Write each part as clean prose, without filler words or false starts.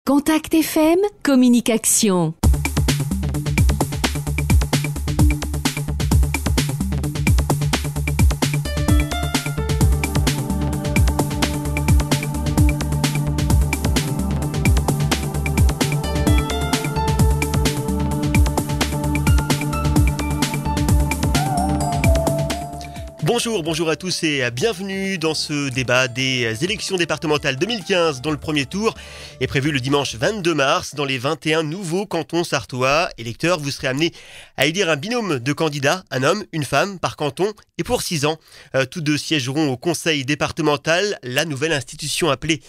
Contact FM, communication. Bonjour à tous et bienvenue dans ce débat des élections départementales 2015 dont le premier tour est prévu le dimanche 22 mars dans les 21 nouveaux cantons sarthois. Électeurs, vous serez amenés à élire un binôme de candidats, un homme, une femme par canton et pour 6 ans. Tous deux siégeront au conseil départemental, la nouvelle institution appelée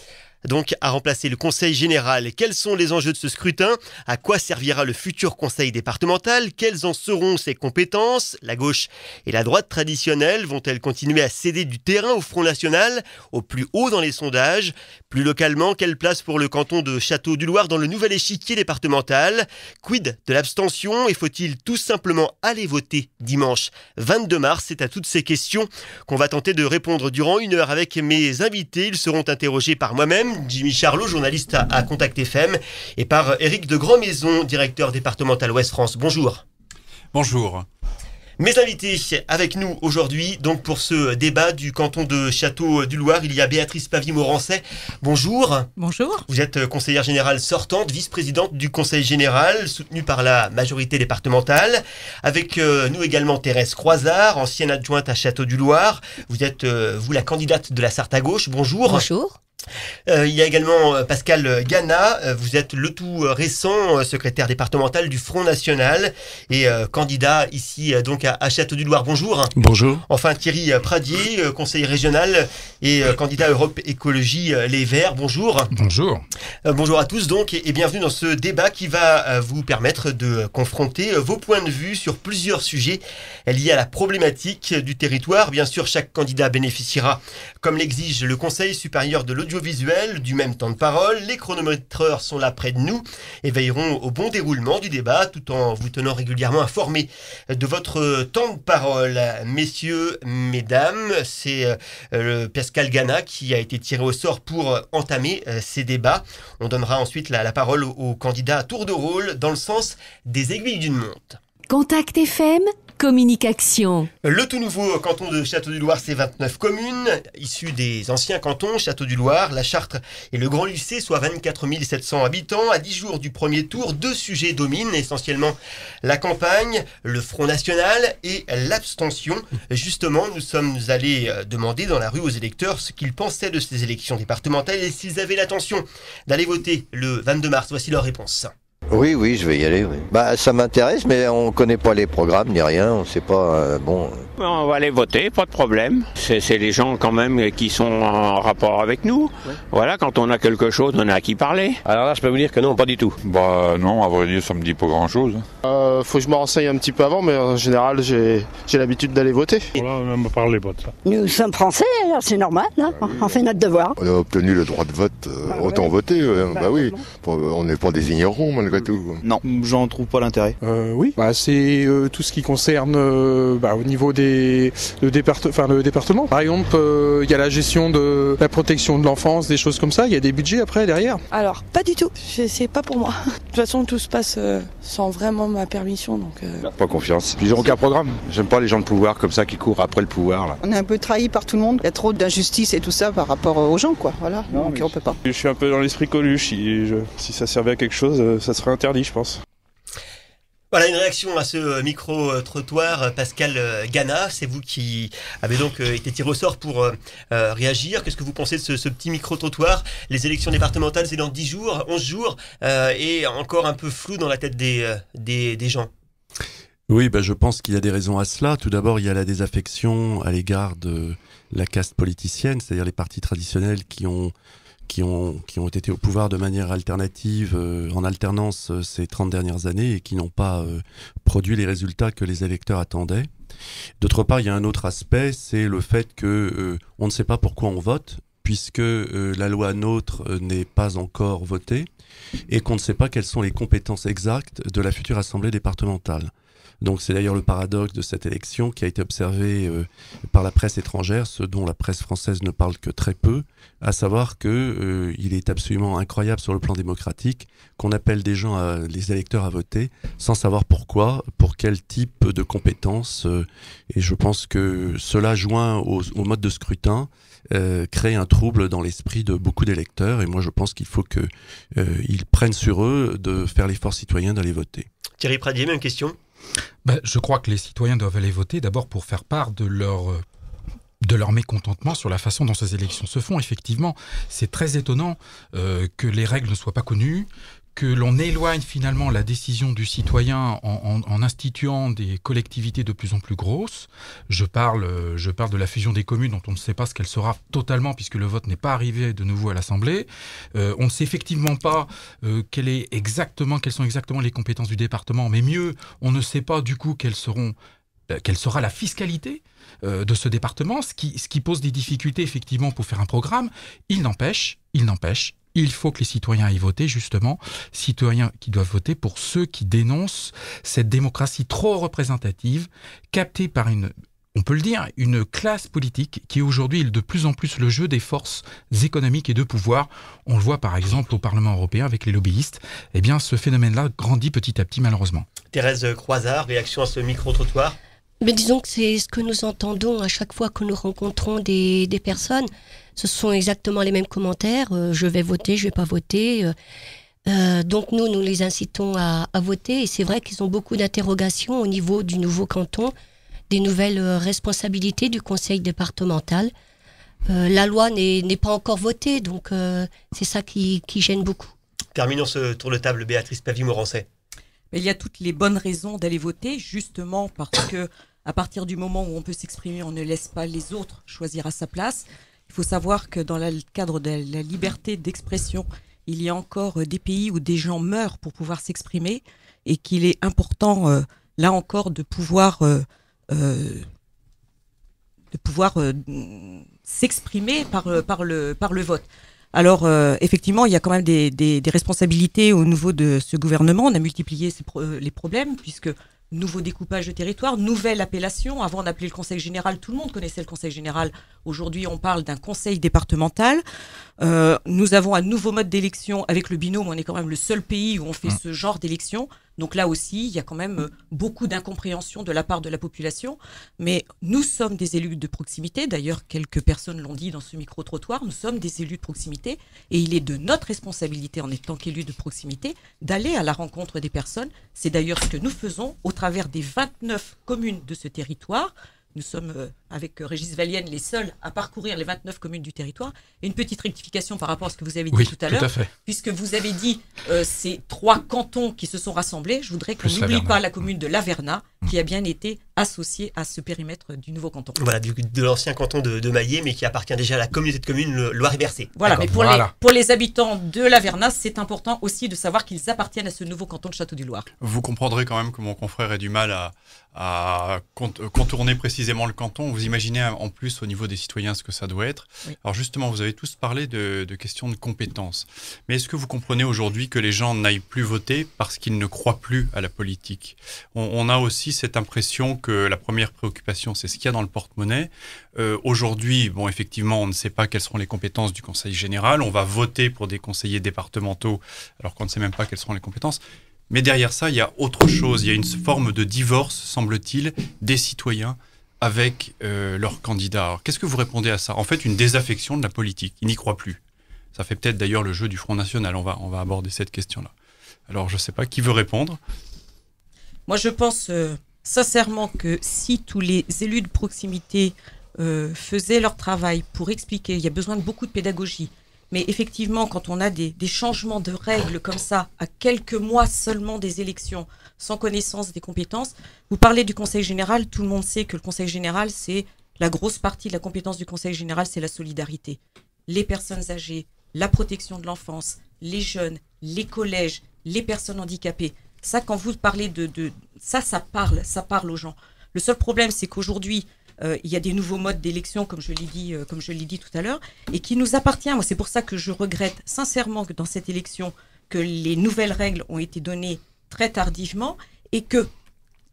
donc à remplacer le conseil général. Quels sont les enjeux de ce scrutin? À quoi servira le futur conseil départemental? Quelles en seront ses compétences? La gauche et la droite traditionnelle vont-elles continuer à céder du terrain au Front National, au plus haut dans les sondages? Plus localement, quelle place pour le canton de Château-du-Loir dans le nouvel échiquier départemental? Quid de l'abstention et faut-il tout simplement aller voter dimanche 22 mars? C'est à toutes ces questions qu'on va tenter de répondre durant 1 heure avec mes invités. Ils seront interrogés par moi-même, Jimmy Charlot, journaliste à Contact FM, et par Éric de Grandmaison, directeur départemental Ouest France. Bonjour. Bonjour. Mes invités avec nous aujourd'hui, donc pour ce débat du canton de Château-du-Loir, il y a Béatrice Pavie-Morancet. Bonjour. Bonjour. Vous êtes conseillère générale sortante, vice-présidente du conseil général, soutenue par la majorité départementale. Avec nous également Thérèse Croizard, ancienne adjointe à Château-du-Loir. Vous êtes, vous, la candidate de la Sarthe à gauche. Bonjour. Bonjour. Il y a également Pascal Gana, vous êtes le tout récent secrétaire départemental du Front National et candidat ici donc à Château-du-Loir. Bonjour. Bonjour. Enfin Thierry Pradier, conseiller régional et candidat Europe Écologie Les Verts. Bonjour. Bonjour. Bonjour à tous donc et bienvenue dans ce débat qui va vous permettre de confronter vos points de vue sur plusieurs sujets liés à la problématique du territoire. Bien sûr, chaque candidat bénéficiera, comme l'exige le Conseil supérieur de l'audiovisuel, du même temps de parole. Les chronométreurs sont là près de nous et veilleront au bon déroulement du débat tout en vous tenant régulièrement informés de votre temps de parole. Messieurs, mesdames, c'est Pascal Gana qui a été tiré au sort pour entamer ces débats. On donnera ensuite la parole aux candidats à tour de rôle dans le sens des aiguilles d'une montre. Contact FM, communication. Le tout nouveau canton de Château-du-Loir, c'est 29 communes, issues des anciens cantons, Château-du-Loir, la Chartre et le Grand-Lucé, soit 24 700 habitants. À 10 jours du premier tour, 2 sujets dominent, essentiellement la campagne, le Front National et l'abstention. Justement, nous sommes allés demander dans la rue aux électeurs ce qu'ils pensaient de ces élections départementales et s'ils avaient l'intention d'aller voter le 22 mars. Voici leur réponse. Oui, je vais y aller. Oui. Ça m'intéresse, mais on connaît pas les programmes ni rien. On sait pas. On va aller voter, pas de problème. C'est les gens quand même qui sont en rapport avec nous. Ouais. Voilà, quand on a quelque chose, on a à qui parler. Alors là, je peux vous dire que non, pas du tout. Non, à vrai dire, ça me dit pas grand-chose. Faut que je me renseigne un petit peu avant, mais en général, j'ai l'habitude d'aller voter. Voilà, on ne me parlez pas de ça. Nous sommes français, alors c'est normal, hein. On fait notre devoir. On a obtenu le droit de vote, autant voter. Oui, on n'est pas des ignorants malgré tout. Non, j'en trouve pas l'intérêt. Oui, c'est tout ce qui concerne au niveau le département. Par exemple, il y a la gestion de la protection de l'enfance, des choses comme ça. Il y a des budgets après derrière. Alors, pas du tout. C'est pas pour moi. De toute façon, tout se passe sans vraiment ma permission, donc. Pas confiance. Ils n'ont aucun programme. J'aime pas les gens de pouvoir comme ça qui courent après le pouvoir. Là. On est un peu trahi par tout le monde. Il y a trop d'injustice et tout ça par rapport aux gens, quoi. Voilà. Non, donc on peut pas. Je suis un peu dans l'esprit Coluche. Si ça servait à quelque chose, ça serait interdit, je pense. Voilà une réaction à ce micro-trottoir. Pascal Gana, c'est vous qui avez donc été tiré au sort pour réagir. Qu'est-ce que vous pensez de ce petit micro-trottoir? Les élections départementales, c'est dans 10 jours, 11 jours, et encore un peu flou dans la tête des gens. Oui, je pense qu'il y a des raisons à cela. Tout d'abord, il y a la désaffection à l'égard de la caste politicienne, c'est-à-dire les partis traditionnels qui ont été au pouvoir de manière alternative, en alternance ces 30 dernières années et qui n'ont pas produit les résultats que les électeurs attendaient. D'autre part, il y a un autre aspect, c'est le fait que on ne sait pas pourquoi on vote, puisque la loi NOTRe n'est pas encore votée et qu'on ne sait pas quelles sont les compétences exactes de la future Assemblée départementale. Donc c'est d'ailleurs le paradoxe de cette élection qui a été observé par la presse étrangère, ce dont la presse française ne parle que très peu, à savoir que il est absolument incroyable sur le plan démocratique qu'on appelle des gens, les électeurs à voter, sans savoir pourquoi, pour quel type de compétences. Et je pense que cela, joint au mode de scrutin, crée un trouble dans l'esprit de beaucoup d'électeurs. Et moi, je pense qu'il faut qu'ils prennent sur eux de faire l'effort citoyen d'aller voter. Thierry Pradier, même question. Je crois que les citoyens doivent aller voter d'abord pour faire part de leur mécontentement sur la façon dont ces élections se font. Effectivement, c'est très étonnant que les règles ne soient pas connues, que l'on éloigne finalement la décision du citoyen en instituant des collectivités de plus en plus grosses. Je parle de la fusion des communes dont on ne sait pas ce qu'elle sera totalement puisque le vote n'est pas arrivé de nouveau à l'Assemblée. On ne sait effectivement pas quelles sont exactement les compétences du département, mais mieux, on ne sait pas du coup quelle sera la fiscalité de ce département, ce qui pose des difficultés effectivement pour faire un programme. Il n'empêche, il faut que les citoyens aillent voter, justement, citoyens qui doivent voter pour ceux qui dénoncent cette démocratie trop représentative, captée par on peut le dire, une classe politique qui aujourd'hui est de plus en plus le jeu des forces économiques et de pouvoir. On le voit par exemple au Parlement européen avec les lobbyistes. Eh bien, ce phénomène-là grandit petit à petit, malheureusement. Thérèse Croizard, réaction à ce micro-trottoir? Mais disons que c'est ce que nous entendons à chaque fois que nous rencontrons des personnes. Ce sont exactement les mêmes commentaires. Je vais voter, je vais pas voter. Donc nous les incitons à voter. Et c'est vrai qu'ils ont beaucoup d'interrogations au niveau du nouveau canton, des nouvelles responsabilités du conseil départemental. La loi n'est pas encore votée, donc c'est ça qui gêne beaucoup. Terminons ce tour de table, Béatrice Pavie-Morancet. Mais il y a toutes les bonnes raisons d'aller voter, justement parce que à partir du moment où on peut s'exprimer, on ne laisse pas les autres choisir à sa place. Il faut savoir que dans le cadre de la liberté d'expression, il y a encore des pays où des gens meurent pour pouvoir s'exprimer et qu'il est important, là encore, de pouvoir s'exprimer par le vote. Alors, effectivement, il y a quand même des responsabilités au niveau de ce gouvernement. On a multiplié les problèmes, puisque nouveau découpage de territoire, nouvelle appellation. Avant, on appelait le conseil général. Tout le monde connaissait le conseil général. Aujourd'hui, on parle d'un conseil départemental. Nous avons un nouveau mode d'élection avec le binôme. On est quand même le seul pays où on fait ce genre d'élection. Donc là aussi, il y a quand même beaucoup d'incompréhension de la part de la population. Mais nous sommes des élus de proximité. D'ailleurs, quelques personnes l'ont dit dans ce micro-trottoir. Nous sommes des élus de proximité. Et il est de notre responsabilité, en étant qu'élus de proximité, d'aller à la rencontre des personnes. C'est d'ailleurs ce que nous faisons au travers des 29 communes de ce territoire. Nous sommes, avec Régis Valienne, les seuls à parcourir les 29 communes du territoire. Et une petite rectification par rapport à ce que vous avez dit tout à l'heure. Puisque vous avez dit ces 3 cantons qui se sont rassemblés, je voudrais qu'on n'oublie pas la commune de Laverna, qui a bien été associée à ce périmètre du nouveau canton. Voilà, de l'ancien canton de Maillé, mais qui appartient déjà à la communauté de communes Loire-et-Versée. Voilà, mais pour les habitants de Laverna, c'est important aussi de savoir qu'ils appartiennent à ce nouveau canton de Château-du-Loir. Vous comprendrez quand même que mon confrère ait du mal à contourner précisément le canton. Vous imaginez en plus au niveau des citoyens ce que ça doit être. Oui. Alors justement, vous avez tous parlé de questions de compétences. Mais est-ce que vous comprenez aujourd'hui que les gens n'aillent plus voter parce qu'ils ne croient plus à la politique ? On a aussi cette impression que la première préoccupation, c'est ce qu'il y a dans le porte-monnaie. Aujourd'hui, bon, effectivement, on ne sait pas quelles seront les compétences du Conseil général. On va voter pour des conseillers départementaux alors qu'on ne sait même pas quelles seront les compétences. Mais derrière ça, il y a autre chose. Il y a une forme de divorce, semble-t-il, des citoyens avec leurs candidats. Alors, qu'est-ce que vous répondez à ça ? En fait, une désaffection de la politique. Ils n'y croient plus. Ça fait peut-être d'ailleurs le jeu du Front National. On va aborder cette question-là. Alors, je ne sais pas, qui veut répondre ? Moi, je pense sincèrement que si tous les élus de proximité faisaient leur travail pour expliquer, il y a besoin de beaucoup de pédagogie. Mais effectivement, quand on a des changements de règles comme ça, à quelques mois seulement des élections, sans connaissance des compétences, vous parlez du Conseil général, tout le monde sait que le Conseil général, c'est la grosse partie de la compétence du Conseil général, c'est la solidarité. Les personnes âgées, la protection de l'enfance, les jeunes, les collèges, les personnes handicapées. Ça, quand vous parlez ça parle aux gens. Le seul problème, c'est qu'aujourd'hui, il y a des nouveaux modes d'élection, comme je l'ai dit tout à l'heure, et qui nous appartient. Moi, c'est pour ça que je regrette sincèrement que dans cette élection, que les nouvelles règles ont été données très tardivement et que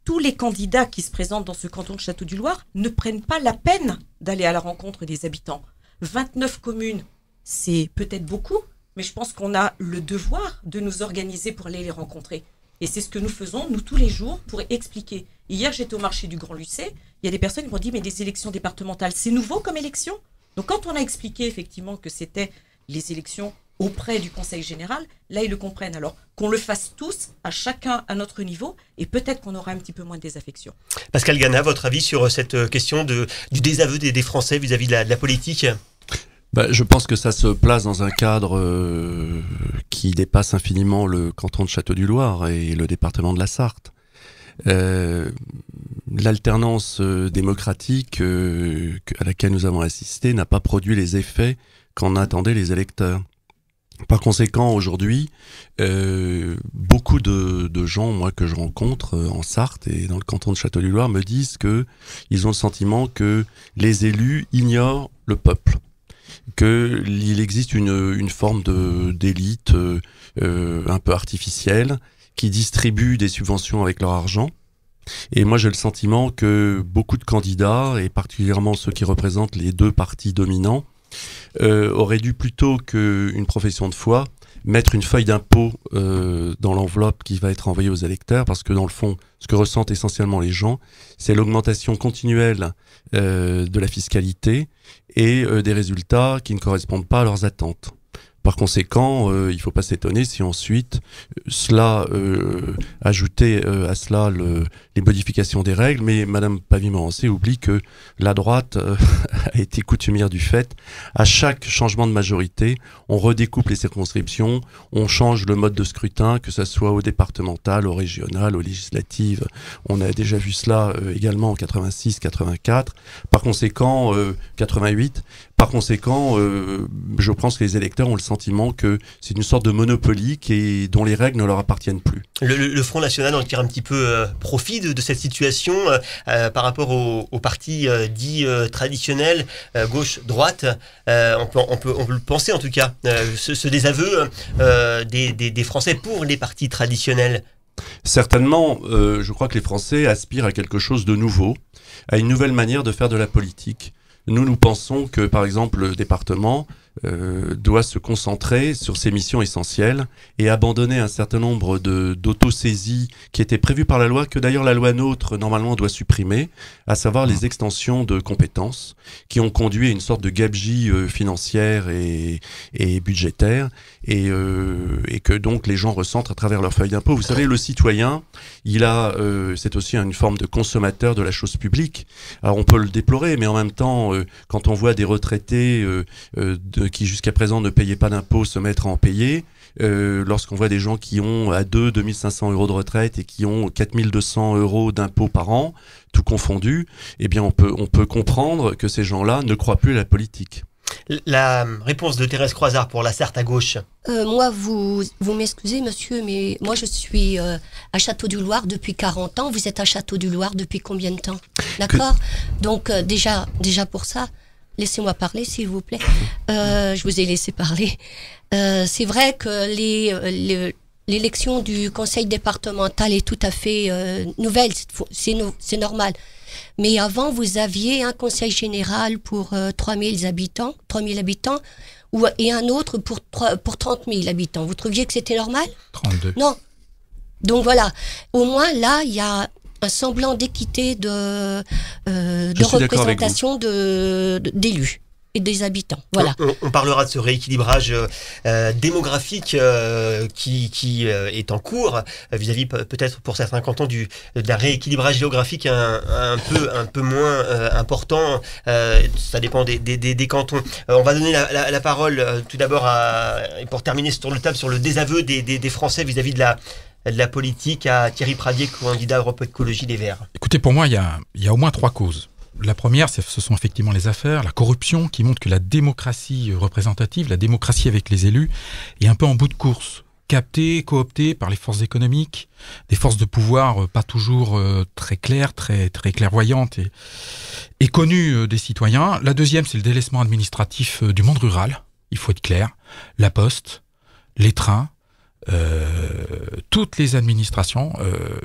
tous les candidats qui se présentent dans ce canton de Château-du-Loir ne prennent pas la peine d'aller à la rencontre des habitants. 29 communes, c'est peut-être beaucoup, mais je pense qu'on a le devoir de nous organiser pour aller les rencontrer. Et c'est ce que nous faisons, nous, tous les jours, pour expliquer. Hier, j'étais au marché du Grand Lucé, il y a des personnes qui m'ont dit « mais les élections départementales, c'est nouveau comme élection ?» Donc quand on a expliqué effectivement que c'était les élections auprès du Conseil général, là, ils le comprennent. Alors, qu'on le fasse tous, à chacun à notre niveau, et peut-être qu'on aura un petit peu moins de désaffection. Pascal Gana, votre avis sur cette question du désaveu des Français vis-à-vis de la politique ? Je pense que ça se place dans un cadre qui dépasse infiniment le canton de Château-du-Loir et le département de la Sarthe. L'alternance démocratique à laquelle nous avons assisté n'a pas produit les effets qu'en attendaient les électeurs. Par conséquent, aujourd'hui, beaucoup de gens, moi, que je rencontre en Sarthe et dans le canton de Château-du-Loir, me disent que ils ont le sentiment que les élus ignorent le peuple, qu'il existe une forme d'élite un peu artificielle qui distribue des subventions avec leur argent. Et moi, j'ai le sentiment que beaucoup de candidats, et particulièrement ceux qui représentent les deux partis dominants, auraient dû, plutôt qu'une profession de foi, mettre une feuille d'impôt dans l'enveloppe qui va être envoyée aux électeurs, parce que dans le fond, ce que ressentent essentiellement les gens, c'est l'augmentation continuelle de la fiscalité et des résultats qui ne correspondent pas à leurs attentes. Par conséquent, il ne faut pas s'étonner si ensuite cela ajoutait à cela les modifications des règles. Mais Madame Pavie-Morancé oublie que la droite a été coutumière du fait. À chaque changement de majorité, on redécoupe les circonscriptions, on change le mode de scrutin, que ce soit au départemental, au régional, aux législatives. On a déjà vu cela également en 86, 84. Par conséquent, 88. Par conséquent, je pense que les électeurs ont le sentiment que c'est une sorte de monopoly dont les règles ne leur appartiennent plus. Le Front National en tire un petit peu profit de cette situation par rapport aux partis dits traditionnels, gauche-droite. On peut le penser en tout cas, ce désaveu des Français pour les partis traditionnels. Certainement, je crois que les Français aspirent à quelque chose de nouveau, à une nouvelle manière de faire de la politique. Nous pensons que, par exemple, le département doit se concentrer sur ses missions essentielles et abandonner un certain nombre d'autosaisies qui étaient prévues par la loi, que d'ailleurs la loi NOTRe, normalement, doit supprimer, à savoir les extensions de compétences qui ont conduit à une sorte de gabegie financière et budgétaire et que donc les gens ressentent à travers leur feuille d'impôt. Vous savez, le citoyen, c'est aussi une forme de consommateur de la chose publique. Alors on peut le déplorer, mais en même temps, quand on voit des retraités qui jusqu'à présent ne payaient pas d'impôts se mettre à en payer, lorsqu'on voit des gens qui ont à 2500 euros de retraite et qui ont 4200 euros d'impôts par an, tout confondu, eh bien on peut comprendre que ces gens-là ne croient plus à la politique. La réponse de Thérèse Croizard pour la Sarthe à gauche. Moi, vous m'excusez, monsieur, mais moi, je suis à Château-du-Loir depuis 40 ans. Vous êtes à Château-du-Loir depuis combien de temps? D'accord. Donc, déjà pour ça, laissez-moi parler, s'il vous plaît. Je vous ai laissé parler. C'est vrai que l'élection du conseil départemental est tout à fait nouvelle. C'est normal. Mais avant, vous aviez un conseil général pour 3000 habitants, et un autre pour 30 000 habitants. Vous trouviez que c'était normal? 32. Non. Donc voilà. Au moins, là, il y a un semblant d'équité de représentation d'élus et des habitants. Voilà. On parlera de ce rééquilibrage démographique qui est en cours vis-à-vis peut-être pour certains cantons d'un rééquilibrage géographique un peu moins important. Ça dépend des cantons. On va donner la parole tout d'abord et pour terminer ce tour de table sur le désaveu des Français vis-à-vis de la politique à Thierry Pradier, candidat Europe Écologie Les Verts. Écoutez, pour moi, il y a au moins 3 causes. La première, ce sont effectivement les affaires, la corruption, qui montre que la démocratie représentative, la démocratie avec les élus, est un peu en bout de course, captée, cooptée par les forces économiques, des forces de pouvoir pas toujours très claires, très clairvoyantes et connues des citoyens. La deuxième, c'est le délaissement administratif du monde rural, il faut être clair, la poste, les trains, toutes les administrations,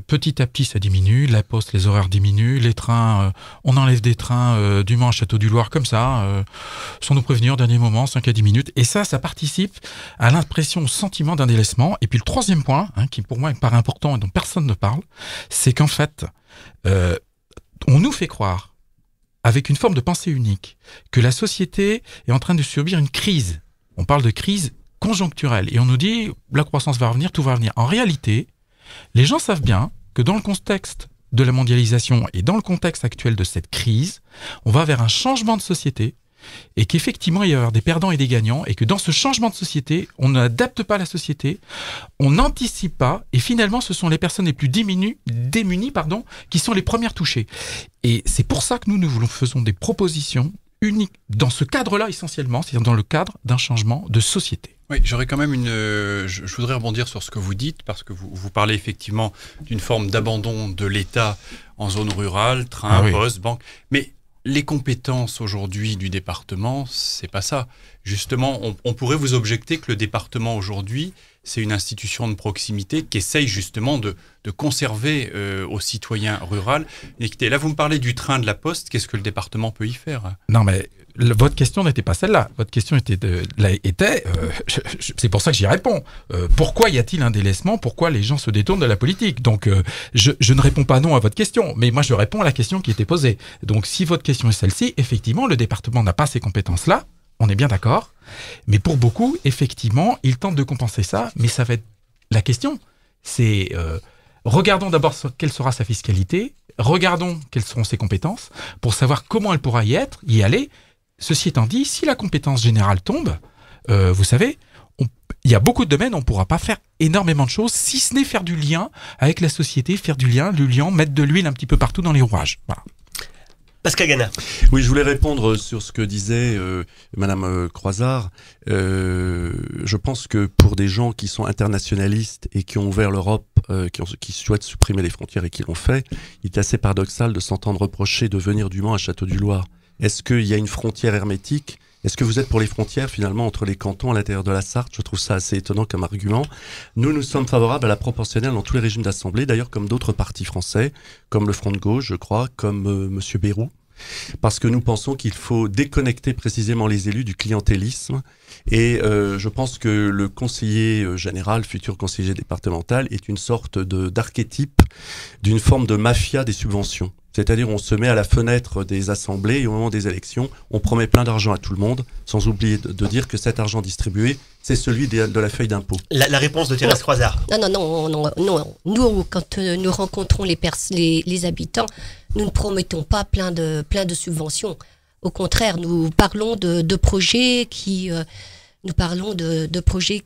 petit à petit ça diminue, la poste, les horaires diminuent, les trains, on enlève des trains du Mans à Château-du-Loir comme ça, sans nous prévenir au dernier moment, 5 à 10 minutes, et ça participe à l'impression, au sentiment d'un délaissement. Et puis le troisième point, qui pour moi paraît important et dont personne ne parle, c'est qu'en fait, on nous fait croire, avec une forme de pensée unique, que la société est en train de subir une crise. On parle de crise conjoncturelle. Et on nous dit, la croissance va revenir, tout va revenir. En réalité, les gens savent bien que dans le contexte de la mondialisation et dans le contexte actuel de cette crise, on va vers un changement de société et qu'effectivement, il va y avoir des perdants et des gagnants et que dans ce changement de société, on n'adapte pas la société, on n'anticipe pas et finalement, ce sont les personnes les plus démunies, qui sont les premières touchées. Et c'est pour ça que nous faisons des propositions uniques dans ce cadre-là essentiellement, c'est-à-dire dans le cadre d'un changement de société. Oui, j'aurais quand même je voudrais rebondir sur ce que vous dites, parce que vous parlez effectivement d'une forme d'abandon de l'État en zone rurale, train, poste, banque. Mais les compétences aujourd'hui du département, c'est pas ça. Justement, on pourrait vous objecter que le département aujourd'hui, c'est une institution de proximité qui essaye justement de conserver aux citoyens ruraux. Écoutez, là, vous me parlez du train de la Poste. Qu'est-ce que le département peut y faire ? Non, mais votre question n'était pas celle-là. Votre question était c'est pour ça que j'y réponds. Pourquoi y a-t-il un délaissement ? Pourquoi les gens se détournent de la politique ? Donc, je ne réponds pas non à votre question, mais moi, je réponds à la question qui était posée. Donc, si votre question est celle-ci, effectivement, le département n'a pas ces compétences-là. On est bien d'accord. Mais pour beaucoup, effectivement, ils tentent de compenser ça. Mais ça va être la question. C'est regardons d'abord quelle sera sa fiscalité. Regardons quelles seront ses compétences pour savoir comment elle pourra y aller. Ceci étant dit, si la compétence générale tombe, vous savez, il y a beaucoup de domaines où on ne pourra pas faire énormément de choses, si ce n'est faire du lien avec la société, faire du lien, mettre de l'huile un petit peu partout dans les rouages. Voilà. Pascal Gana. Oui, je voulais répondre sur ce que disait Madame Croizard. Je pense que pour des gens qui sont internationalistes et qui ont ouvert l'Europe, qui souhaitent supprimer les frontières et qui l'ont fait, il est assez paradoxal de s'entendre reprocher de venir du Mans à Château-du-Loir. Est-ce qu'il y a une frontière hermétique ? Est-ce que vous êtes pour les frontières finalement entre les cantons à l'intérieur de la Sarthe ? Je trouve ça assez étonnant comme argument. Nous sommes favorables à la proportionnelle dans tous les régimes d'assemblée, d'ailleurs comme d'autres partis français, comme le Front de gauche, je crois, comme Monsieur Bayrou. Parce que nous pensons qu'il faut déconnecter précisément les élus du clientélisme et je pense que le conseiller général, futur conseiller départemental, est une sorte d'archétype d'une forme de mafia des subventions. C'est-à-dire on se met à la fenêtre des assemblées et au moment des élections, on promet plein d'argent à tout le monde, sans oublier de dire que cet argent distribué, c'est celui de la feuille d'impôt. La réponse de Thérèse Croizard. Non. Nous, quand nous rencontrons les habitants, nous ne promettons pas plein de subventions. Au contraire, nous parlons de projets qui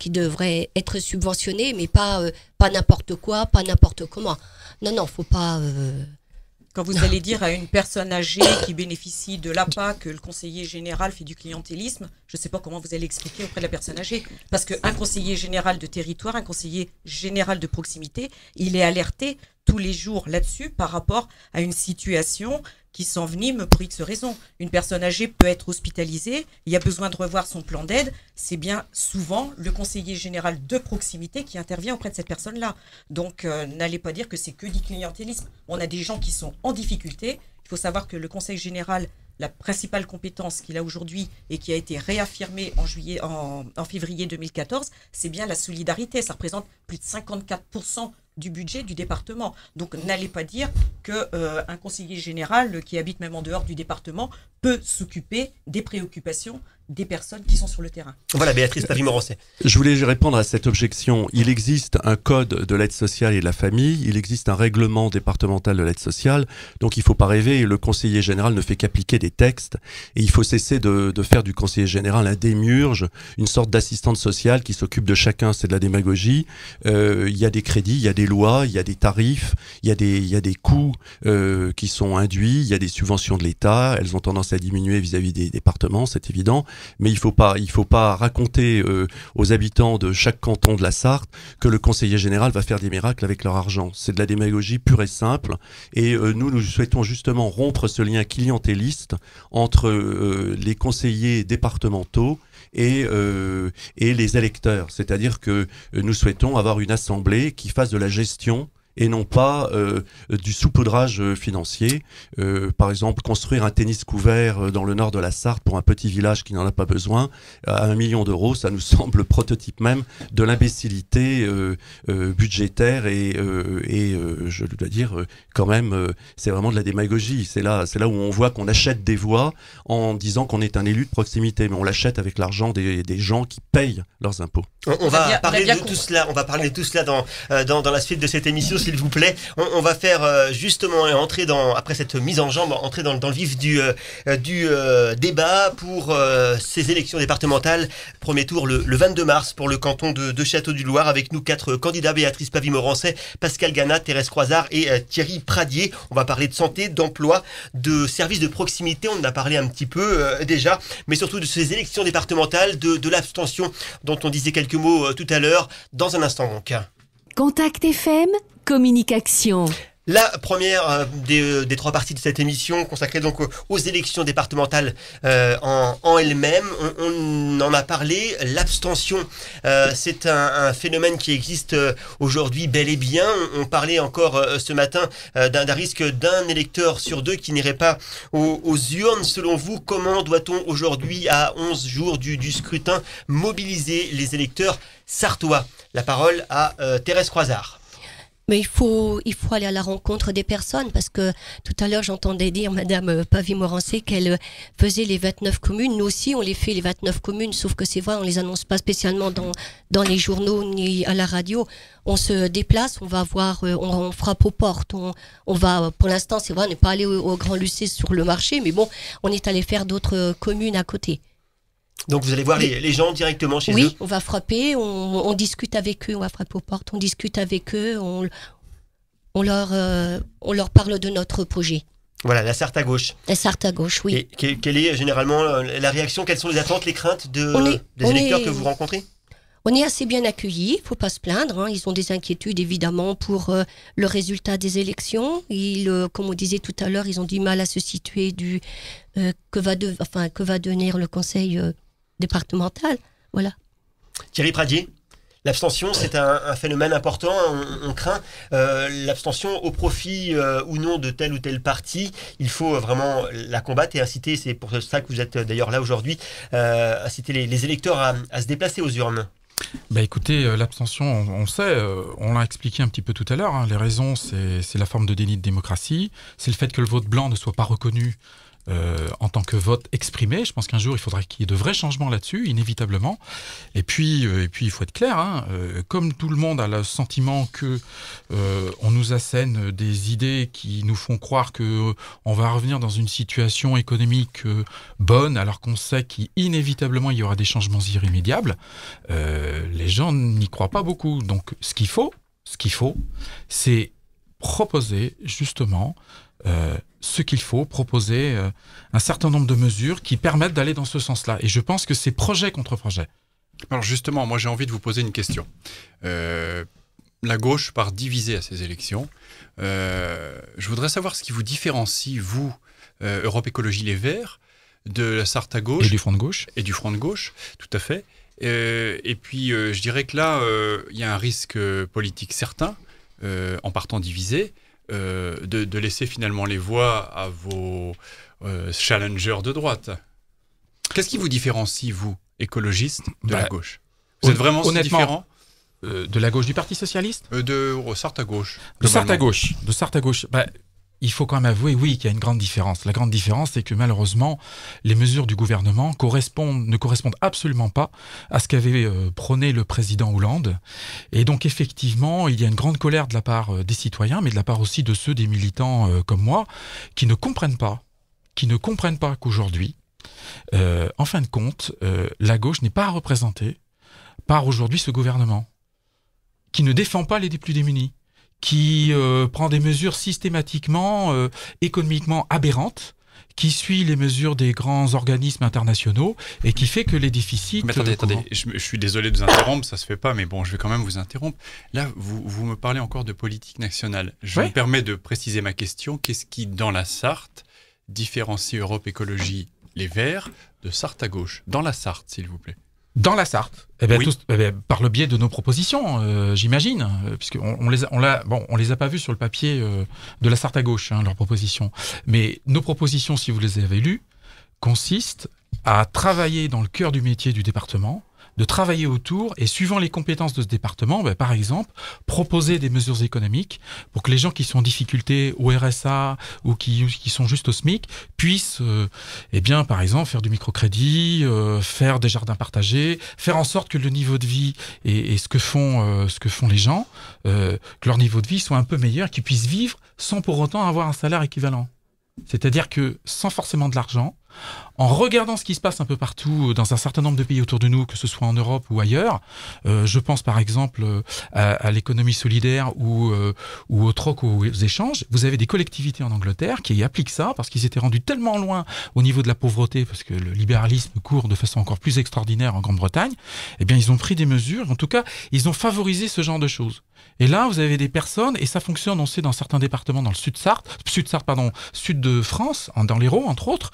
devraient être subventionnés, mais pas n'importe quoi, pas n'importe comment. Non, faut pas. Quand vous allez dire à une personne âgée qui bénéficie de l'APA que le conseiller général fait du clientélisme, je ne sais pas comment vous allez expliquer auprès de la personne âgée. Parce qu'un conseiller général de territoire, un conseiller général de proximité, il est alerté tous les jours là-dessus par rapport à une situation qui s'envenime pour X raisons. Une personne âgée peut être hospitalisée, il y a besoin de revoir son plan d'aide, c'est bien souvent le conseiller général de proximité qui intervient auprès de cette personne-là. Donc n'allez pas dire que c'est que du clientélisme. On a des gens qui sont en difficulté. Il faut savoir que le conseil général, la principale compétence qu'il a aujourd'hui et qui a été réaffirmée en février 2014, c'est bien la solidarité. Ça représente plus de 54% du budget du département. Donc n'allez pas dire qu'un conseiller général qui habite même en dehors du département peut s'occuper des préoccupations des personnes qui sont sur le terrain. Voilà, Béatrice Pavie-Morançais. Je voulais répondre à cette objection. Il existe un code de l'aide sociale et de la famille, il existe un règlement départemental de l'aide sociale, donc il ne faut pas rêver, le conseiller général ne fait qu'appliquer des textes, et il faut cesser de faire du conseiller général un démiurge, une sorte d'assistante sociale qui s'occupe de chacun, c'est de la démagogie. Il y a des crédits, il y a des lois, il y a des tarifs, il y a des coûts qui sont induits, il y a des subventions de l'État, elles ont tendance à diminuer vis-à-vis des départements, c'est évident. mais il faut pas raconter aux habitants de chaque canton de la Sarthe que le conseiller général va faire des miracles avec leur argent. C'est de la démagogie pure et simple, et nous souhaitons justement rompre ce lien clientéliste entre les conseillers départementaux et les électeurs. C'est-à-dire que nous souhaitons avoir une assemblée qui fasse de la gestion et non pas du saupoudrage financier. Par exemple, construire un tennis couvert dans le nord de la Sarthe pour un petit village qui n'en a pas besoin, à 1 million d'euros, ça nous semble le prototype même de l'imbécilité budgétaire et je dois dire, quand même, c'est vraiment de la démagogie. C'est là où on voit qu'on achète des voix en disant qu'on est un élu de proximité, mais on l'achète avec l'argent des gens qui payent leurs impôts. On va parler de tout cela. On va parler de tout cela dans la suite de cette émission, s'il vous plaît. On va faire justement entrer après cette mise en jambe, entrer dans le vif du débat pour ces élections départementales. Premier tour le 22 mars pour le canton de Château-du-Loir. Avec nous 4 candidats: Béatrice Pavie-Morancet, Pascal Gana, Thérèse Croizard et Thierry Pradier. On va parler de santé, d'emploi, de services de proximité. On en a parlé un petit peu déjà, mais surtout de ces élections départementales, de l'abstention dont on disait quelques mots tout à l'heure. Dans un instant donc. Contact FM, communication. La première des 3 parties de cette émission consacrée donc aux élections départementales en elles-mêmes. On en a parlé, l'abstention, c'est un phénomène qui existe aujourd'hui bel et bien. On parlait encore ce matin d'un risque d'un électeur sur 2 qui n'irait pas aux urnes. Selon vous, comment doit-on aujourd'hui, à 11 jours du scrutin, mobiliser les électeurs sartois? La parole à Thérèse Croizard. Mais il faut aller à la rencontre des personnes, parce que tout à l'heure j'entendais dire Madame Pavie-Morancet qu'elle faisait les 29 communes. Nous aussi on les fait, les 29 communes, sauf que c'est vrai, on les annonce pas spécialement dans les journaux ni à la radio. On se déplace, on va voir, on frappe aux portes, on va, pour l'instant c'est vrai, on n'est pas allé au Grand Lucé sur le marché, mais bon, on est allé faire d'autres communes à côté. Donc vous allez voir les gens directement chez eux? Oui, on va frapper, on discute avec eux, on va frapper aux portes, on discute avec eux, on leur parle de notre projet. Voilà, la Sarthe à gauche. La Sarthe à gauche, oui. Et quelle est généralement la réaction? Quelles sont les attentes, les craintes des électeurs que vous rencontrez? On est assez bien accueillis, faut pas se plaindre, hein. Ils ont des inquiétudes évidemment pour le résultat des élections. Comme on disait tout à l'heure, ils ont du mal à se situer que va devenir le conseil départemental. Voilà. Thierry Pradier, l'abstention, c'est un phénomène important. On craint l'abstention au profit ou non de tel ou tel parti. Il faut vraiment la combattre et inciter, c'est pour ça que vous êtes d'ailleurs là aujourd'hui, inciter les électeurs à se déplacer aux urnes. Bah écoutez, l'abstention, on sait, on l'a expliqué un petit peu tout à l'heure, hein. Les raisons, c'est la forme de déni de démocratie, c'est le fait que le vote blanc ne soit pas reconnu en tant que vote exprimé. Je pense qu'un jour, il faudra qu'il y ait de vrais changements là-dessus, inévitablement. Et puis il faut être clair, hein, comme tout le monde a le sentiment que on nous assène des idées qui nous font croire que on va revenir dans une situation économique bonne, alors qu'on sait qu'inévitablement il y aura des changements irrémédiables, les gens n'y croient pas beaucoup. Donc ce qu'il faut, c'est proposer justement ce qu'il faut, proposer un certain nombre de mesures qui permettent d'aller dans ce sens-là. Et je pense que c'est projet contre projet. Alors justement, moi j'ai envie de vous poser une question. La gauche part divisée à ces élections. Je voudrais savoir ce qui vous différencie, vous, Europe Écologie Les Verts, de la Sarthe à gauche. Et du Front de gauche. Et du Front de gauche, tout à fait. Et puis je dirais que là, il y a un risque politique certain, en partant divisé, de laisser finalement les voix à vos challengers de droite. Qu'est-ce qui vous différencie, vous, écologistes, de la gauche? Vous êtes vraiment si différent de la gauche du Parti Socialiste? De Sarthe à gauche. De Sarthe à gauche. Il faut quand même avouer, oui, qu'il y a une grande différence. La grande différence, c'est que malheureusement, les mesures du gouvernement ne correspondent absolument pas à ce qu'avait prôné le président Hollande. Et donc, effectivement, il y a une grande colère de la part des citoyens, mais de la part aussi de ceux des militants comme moi, qui ne comprennent pas qu'aujourd'hui, en fin de compte, la gauche n'est pas représentée par aujourd'hui ce gouvernement, qui ne défend pas les plus démunis, qui prend des mesures systématiquement, économiquement aberrantes, qui suit les mesures des grands organismes internationaux et qui fait que les déficits... Mais attendez, je suis désolé de vous interrompre, ça se fait pas, mais bon, je vais quand même vous interrompre. Là, vous me parlez encore de politique nationale. Je me permets de préciser ma question. Qu'est-ce qui, dans la Sarthe, différencie Europe Écologie Les Verts de Sarthe à gauche? Dans la Sarthe, s'il vous plaît. Dans la Sarthe, par le biais de nos propositions, j'imagine, puisqu'on les a pas vues sur le papier de la Sarthe à gauche, leurs propositions. Mais nos propositions, si vous les avez lues, consistent à travailler dans le cœur du métier du département, de travailler autour et suivant les compétences de ce département, par exemple, proposer des mesures économiques pour que les gens qui sont en difficulté au RSA ou qui sont juste au SMIC puissent, par exemple, faire du microcrédit, faire des jardins partagés, faire en sorte que le niveau de vie et ce que font les gens, que leur niveau de vie soit un peu meilleur, qu'ils puissent vivre sans pour autant avoir un salaire équivalent. C'est-à-dire que sans forcément de l'argent, en regardant ce qui se passe un peu partout dans un certain nombre de pays autour de nous, que ce soit en Europe ou ailleurs, je pense par exemple à l'économie solidaire ou au troc ou aux échanges. Vous avez des collectivités en Angleterre qui appliquent ça parce qu'ils étaient rendus tellement loin au niveau de la pauvreté, parce que le libéralisme court de façon encore plus extraordinaire en Grande-Bretagne. Eh bien, ils ont pris des mesures, en tout cas, ils ont favorisé ce genre de choses. Et là, vous avez des personnes, et ça fonctionne, on sait, dans certains départements, dans le sud de France, dans l'Hérault, entre autres.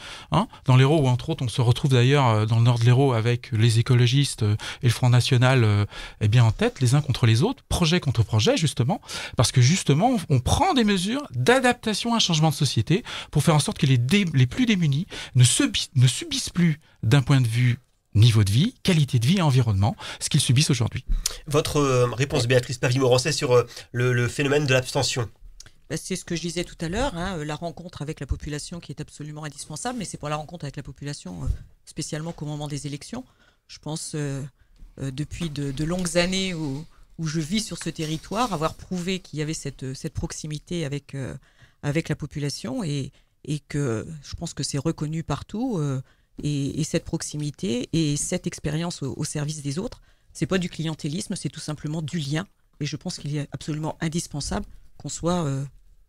Dans l'Hérault, où entre autres, on se retrouve d'ailleurs dans le nord de l'Hérault avec les écologistes et le Front National en tête, les uns contre les autres, projet contre projet, justement, parce que justement, on prend des mesures d'adaptation à un changement de société pour faire en sorte que les plus démunis ne subissent plus d'un point de vue niveau de vie, qualité de vie et environnement, ce qu'ils subissent aujourd'hui. Votre réponse, Béatrice Pavie-Morancet, sur le phénomène de l'abstention? C'est ce que je disais tout à l'heure, la rencontre avec la population qui est absolument indispensable, mais c'est pas la rencontre avec la population spécialement qu'au moment des élections. Je pense depuis de longues années où je vis sur ce territoire, avoir prouvé qu'il y avait cette proximité avec la population et que je pense que c'est reconnu partout. Et cette proximité et cette expérience au service des autres, c'est pas du clientélisme, c'est tout simplement du lien. Et je pense qu'il est absolument indispensable qu'on soit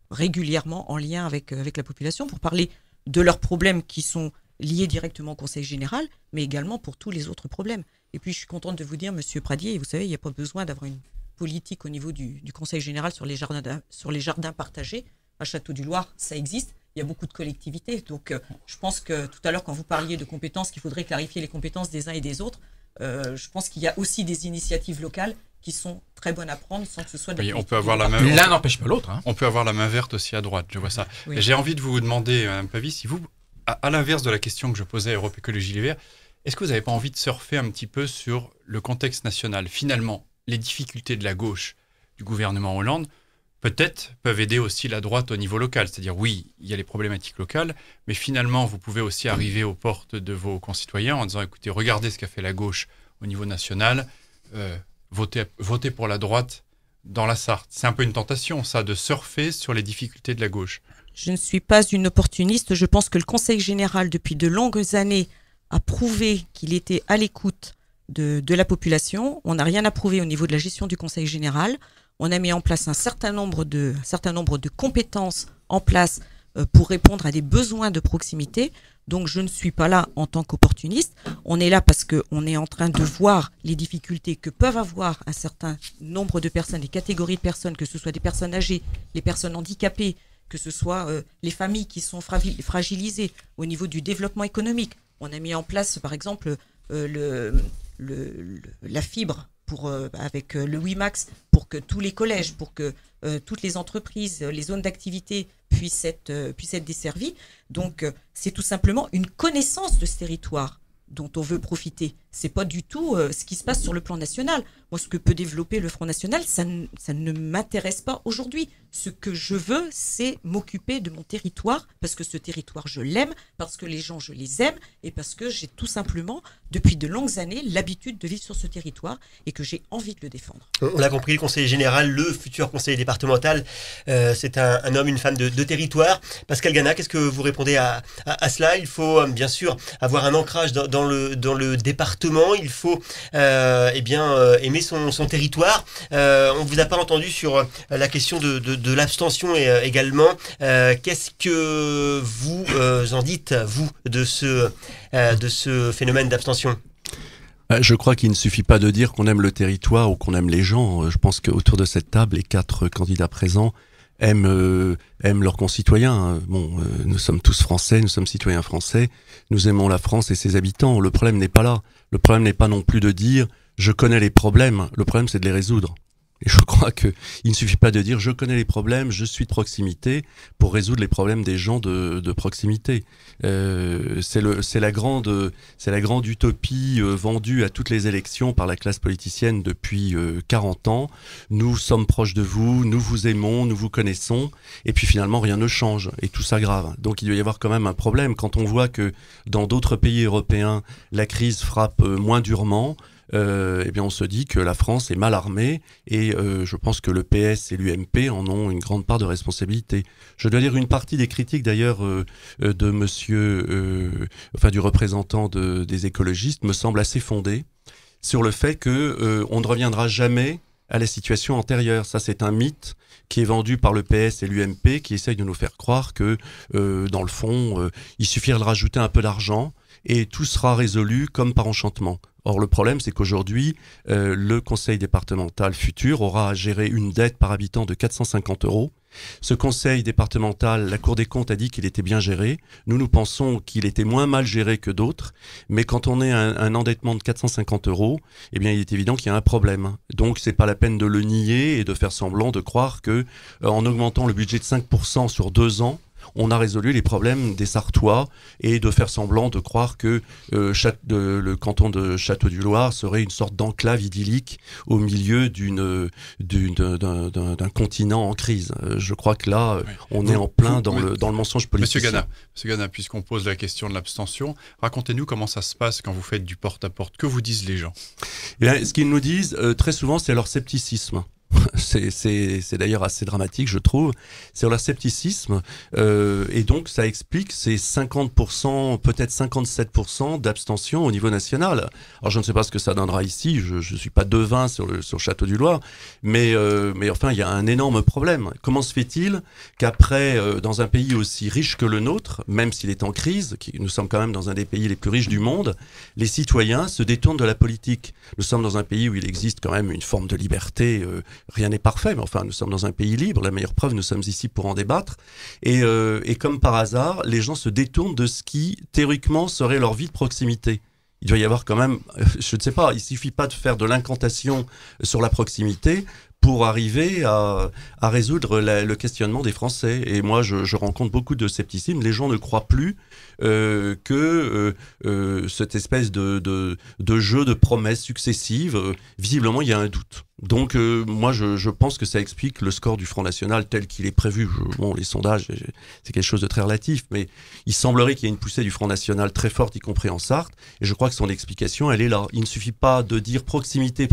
régulièrement en lien avec la population pour parler de leurs problèmes qui sont liés directement au Conseil général, mais également pour tous les autres problèmes. Et puis je suis contente de vous dire, Monsieur Pradier, vous savez, il n'y a pas besoin d'avoir une politique au niveau du Conseil général sur les jardins partagés. À Château-du-Loir, ça existe. Il y a beaucoup de collectivités. Donc, je pense que tout à l'heure, quand vous parliez de compétences, qu'il faudrait clarifier les compétences des uns et des autres, je pense qu'il y a aussi des initiatives locales qui sont très bonnes à prendre sans que ce soit... on peut avoir la main... L'un n'empêche pas l'autre. On peut avoir la main verte aussi à droite, je vois ça. Oui. Et j'ai envie de vous demander, Mme Pavie, si vous, à l'inverse de la question que je posais à Europe Écologie Les Verts, est-ce que vous n'avez pas envie de surfer un petit peu sur le contexte national? Finalement, les difficultés de la gauche du gouvernement Hollande peut-être peuvent aider aussi la droite au niveau local. C'est-à-dire, oui, il y a les problématiques locales, mais finalement, vous pouvez aussi arriver aux portes de vos concitoyens en disant, écoutez, regardez ce qu'a fait la gauche au niveau national, votez pour la droite dans la Sarthe. C'est un peu une tentation, ça, de surfer sur les difficultés de la gauche. Je ne suis pas une opportuniste. Je pense que le Conseil général, depuis de longues années, a prouvé qu'il était à l'écoute de la population. On n'a rien à prouver au niveau de la gestion du Conseil général. On a mis en place un certain nombre de compétences en place pour répondre à des besoins de proximité. Donc je ne suis pas là en tant qu'opportuniste. On est là parce qu'on est en train de voir les difficultés que peuvent avoir un certain nombre de personnes, des catégories de personnes, que ce soit des personnes âgées, les personnes handicapées, que ce soit les familles qui sont fragilisées au niveau du développement économique. On a mis en place, par exemple, la fibre avec le WiMax pour que tous les collèges, pour que toutes les entreprises, les zones d'activité puissent être desservies. Donc, c'est tout simplement une connaissance de ce territoire dont on veut profiter. C'est pas du tout ce qui se passe sur le plan national. Moi, ce que peut développer le Front National, ça ne m'intéresse pas aujourd'hui. Ce que je veux, c'est m'occuper de mon territoire, parce que ce territoire, je l'aime, parce que les gens, je les aime, et parce que j'ai tout simplement, depuis de longues années, l'habitude de vivre sur ce territoire, et que j'ai envie de le défendre. On l'a compris, le conseiller général, le futur conseiller départemental, c'est un homme, une femme de territoire. Pascal Gana, qu'est-ce que vous répondez à cela? Il faut bien sûr avoir un ancrage dans le département, département, il faut aimer son territoire. On vous a pas entendu sur la question de l'abstention également. Qu'est-ce que vous en dites, vous, de ce phénomène d'abstention ? Je crois qu'il ne suffit pas de dire qu'on aime le territoire ou qu'on aime les gens. Je pense qu'autour de cette table, les 4 candidats présents aiment leurs concitoyens. Nous sommes tous français, nous sommes citoyens français, nous aimons la France et ses habitants. Le problème n'est pas là. Le problème n'est pas non plus de dire « je connais les problèmes ». Le problème, c'est de les résoudre. Et je crois qu'il ne suffit pas de dire « je connais les problèmes, je suis de proximité » pour résoudre les problèmes des gens de proximité. C'est la grande utopie vendue à toutes les élections par la classe politicienne depuis 40 ans. Nous sommes proches de vous, nous vous aimons, nous vous connaissons, et puis finalement rien ne change, et tout s'aggrave. Donc il doit y avoir quand même un problème. Quand on voit que dans d'autres pays européens, la crise frappe moins durement, eh bien on se dit que la France est mal armée et je pense que le PS et l'UMP en ont une grande part de responsabilité. Je dois dire une partie des critiques d'ailleurs de du représentant des écologistes me semble assez fondée sur le fait que on ne reviendra jamais à la situation antérieure. Ça, c'est un mythe qui est vendu par le PS et l'UMP qui essayent de nous faire croire que dans le fond, il suffirait de rajouter un peu d'argent et tout sera résolu comme par enchantement. Or, le problème, c'est qu'aujourd'hui, le conseil départemental futur aura à gérer une dette par habitant de 450 €. Ce conseil départemental, la Cour des comptes a dit qu'il était bien géré. Nous pensons qu'il était moins mal géré que d'autres. Mais quand on est un endettement de 450 €, eh bien, il est évident qu'il y a un problème. Donc, c'est pas la peine de le nier et de faire semblant de croire que, en augmentant le budget de 5% sur 2 ans, on a résolu les problèmes des Sarthois et de faire semblant de croire que le canton de Château-du-Loir serait une sorte d'enclave idyllique au milieu d'un continent en crise. Je crois que là, on est en plein dans le mensonge politicien. Monsieur Gana, puisqu'on pose la question de l'abstention, racontez-nous comment ça se passe quand vous faites du porte-à-porte. Que vous disent les gens ? Eh bien, ce qu'ils nous disent, très souvent, c'est leur scepticisme. C'est d'ailleurs assez dramatique, je trouve. C'est leur scepticisme et donc ça explique ces 50%, peut-être 57% d'abstention au niveau national. Alors je ne sais pas ce que ça donnera ici, je suis pas devin sur Château-du-Loir, mais enfin il y a un énorme problème. Comment se fait-il qu'après, dans un pays aussi riche que le nôtre, même s'il est en crise, nous sommes quand même dans un des pays les plus riches du monde, les citoyens se détournent de la politique. Nous sommes dans un pays où il existe quand même une forme de liberté. Rien n'est parfait, mais enfin, nous sommes dans un pays libre. La meilleure preuve, nous sommes ici pour en débattre. Et comme par hasard, les gens se détournent de ce qui, théoriquement, serait leur vie de proximité. Il doit y avoir quand même, je ne sais pas, il suffit pas de faire de l'incantation sur la proximité pour arriver à résoudre le questionnement des Français. Et moi, je rencontre beaucoup de scepticisme. Les gens ne croient plus que cette espèce de jeu de promesses successives, visiblement, il y a un doute. Donc, moi, je pense que ça explique le score du Front National tel qu'il est prévu. Les sondages, c'est quelque chose de très relatif, mais il semblerait qu'il y ait une poussée du Front National très forte, y compris en Sarthe. Et je crois que son explication, elle est là. Il ne suffit pas de dire proximité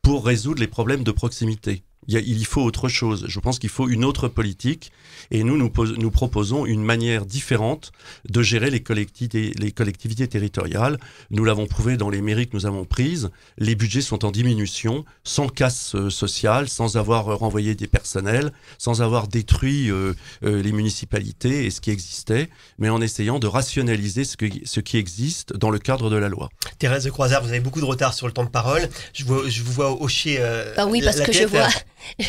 pour résoudre les problèmes de proximité. Il y faut autre chose. Je pense qu'il faut une autre politique et nous proposons une manière différente de gérer les collectivités territoriales. Nous l'avons prouvé dans les mairies que nous avons prises. Les budgets sont en diminution, sans casse sociale, sans avoir renvoyé des personnels, sans avoir détruit les municipalités et ce qui existait, mais en essayant de rationaliser ce qui existe dans le cadre de la loi. Thérèse de Croizère, vous avez beaucoup de retard sur le temps de parole. Je vous vois hocher oui, parce que tête.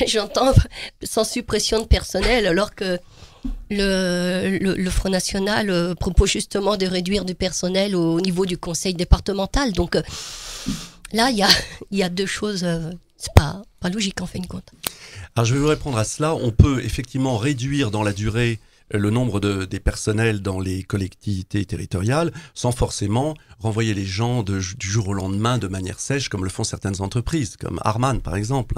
J'entends sans suppression de personnel, alors que le Front National propose justement de réduire du personnel au niveau du conseil départemental. Donc là, il y a deux choses, c'est pas logique en fin de compte. Alors je vais vous répondre à cela. On peut effectivement réduire dans la durée le nombre des personnels dans les collectivités territoriales sans forcément renvoyer les gens du jour au lendemain de manière sèche comme le font certaines entreprises, comme Arman par exemple.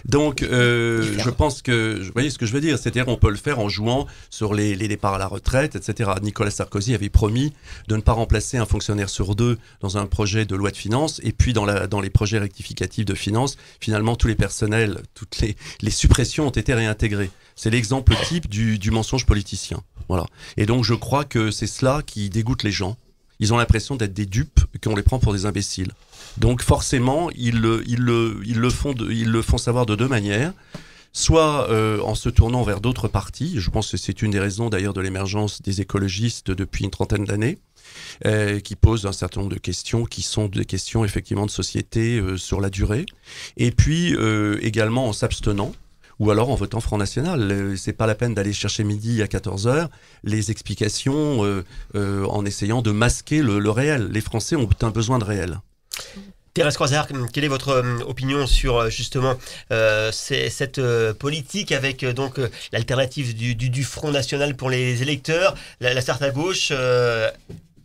Donc je pense que, vous voyez ce que je veux dire, c'est-à-dire on peut le faire en jouant sur les départs à la retraite, etc. Nicolas Sarkozy avait promis de ne pas remplacer un fonctionnaire sur 2 dans un projet de loi de finances, et puis dans les projets rectificatifs de finances, finalement tous les personnels, toutes les suppressions ont été réintégrées. C'est l'exemple type du mensonge politicien. Voilà. Et donc je crois que c'est cela qui dégoûte les gens. Ils ont l'impression d'être des dupes, qu'on les prend pour des imbéciles. Donc forcément, ils le font savoir de deux manières. Soit en se tournant vers d'autres partis. Je pense que c'est une des raisons d'ailleurs de l'émergence des écologistes depuis une trentaine d'années, qui posent un certain nombre de questions qui sont des questions effectivement de société sur la durée. Et puis également en s'abstenant, ou alors en votant Front National. C'est pas la peine d'aller chercher midi à 14h les explications en essayant de masquer le réel. Les Français ont un besoin de réel. Thérèse Croizard, quelle est votre opinion sur justement cette politique avec donc l'alternative du Front National pour les électeurs, la Sarthe à gauche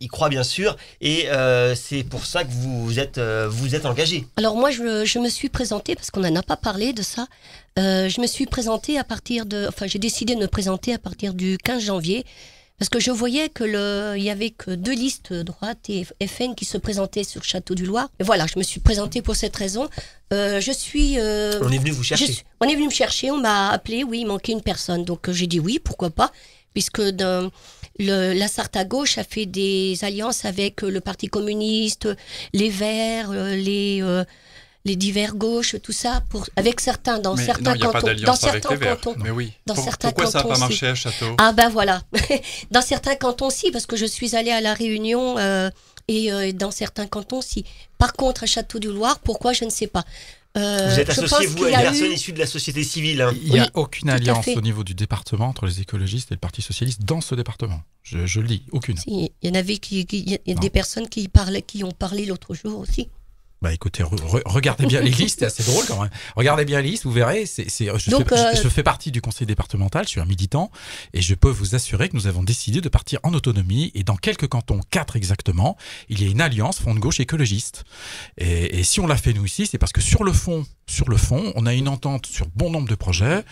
y croit bien sûr, et c'est pour ça que vous êtes engagé. Alors moi je me suis présentée, parce qu'on n'en a pas parlé de ça, je me suis présentée j'ai décidé de me présenter à partir du 15 janvier, parce que je voyais il y avait que 2 listes droite et FN qui se présentaient sur Château du Loir. Et voilà, je me suis présentée pour cette raison. On est venu vous chercher. On est venu me chercher, on m'a appelé, oui, il manquait une personne. Donc j'ai dit oui, pourquoi pas, puisque la Sarthe à gauche a fait des alliances avec le Parti communiste, les Verts, les divers gauches, tout ça, avec certains, dans certains cantons. Dans certains cantons. Mais oui. Pourquoi ça n'a pas marché à Château ? Ah ben voilà. Dans certains cantons, si, parce que je suis allée à La Réunion et dans certains cantons, si. Par contre, à Château du Loir, pourquoi, je ne sais pas. Vous êtes associé, vous, à une personne issue de la société civile. Il n'y a aucune alliance au niveau du département entre les écologistes et le Parti socialiste dans ce département. Je le dis, aucune. Si, il y en avait des personnes qui ont parlé l'autre jour aussi. Bah écoutez, regardez bien les listes, c'est assez drôle quand même. Regardez bien les listes, vous verrez. Je fais partie du conseil départemental, je suis un militant, et je peux vous assurer que nous avons décidé de partir en autonomie, et dans quelques cantons, 4 exactement, il y a une alliance Front de gauche écologiste. Et si on l'a fait nous ici, c'est parce que sur le fond, on a une entente sur bon nombre de projets.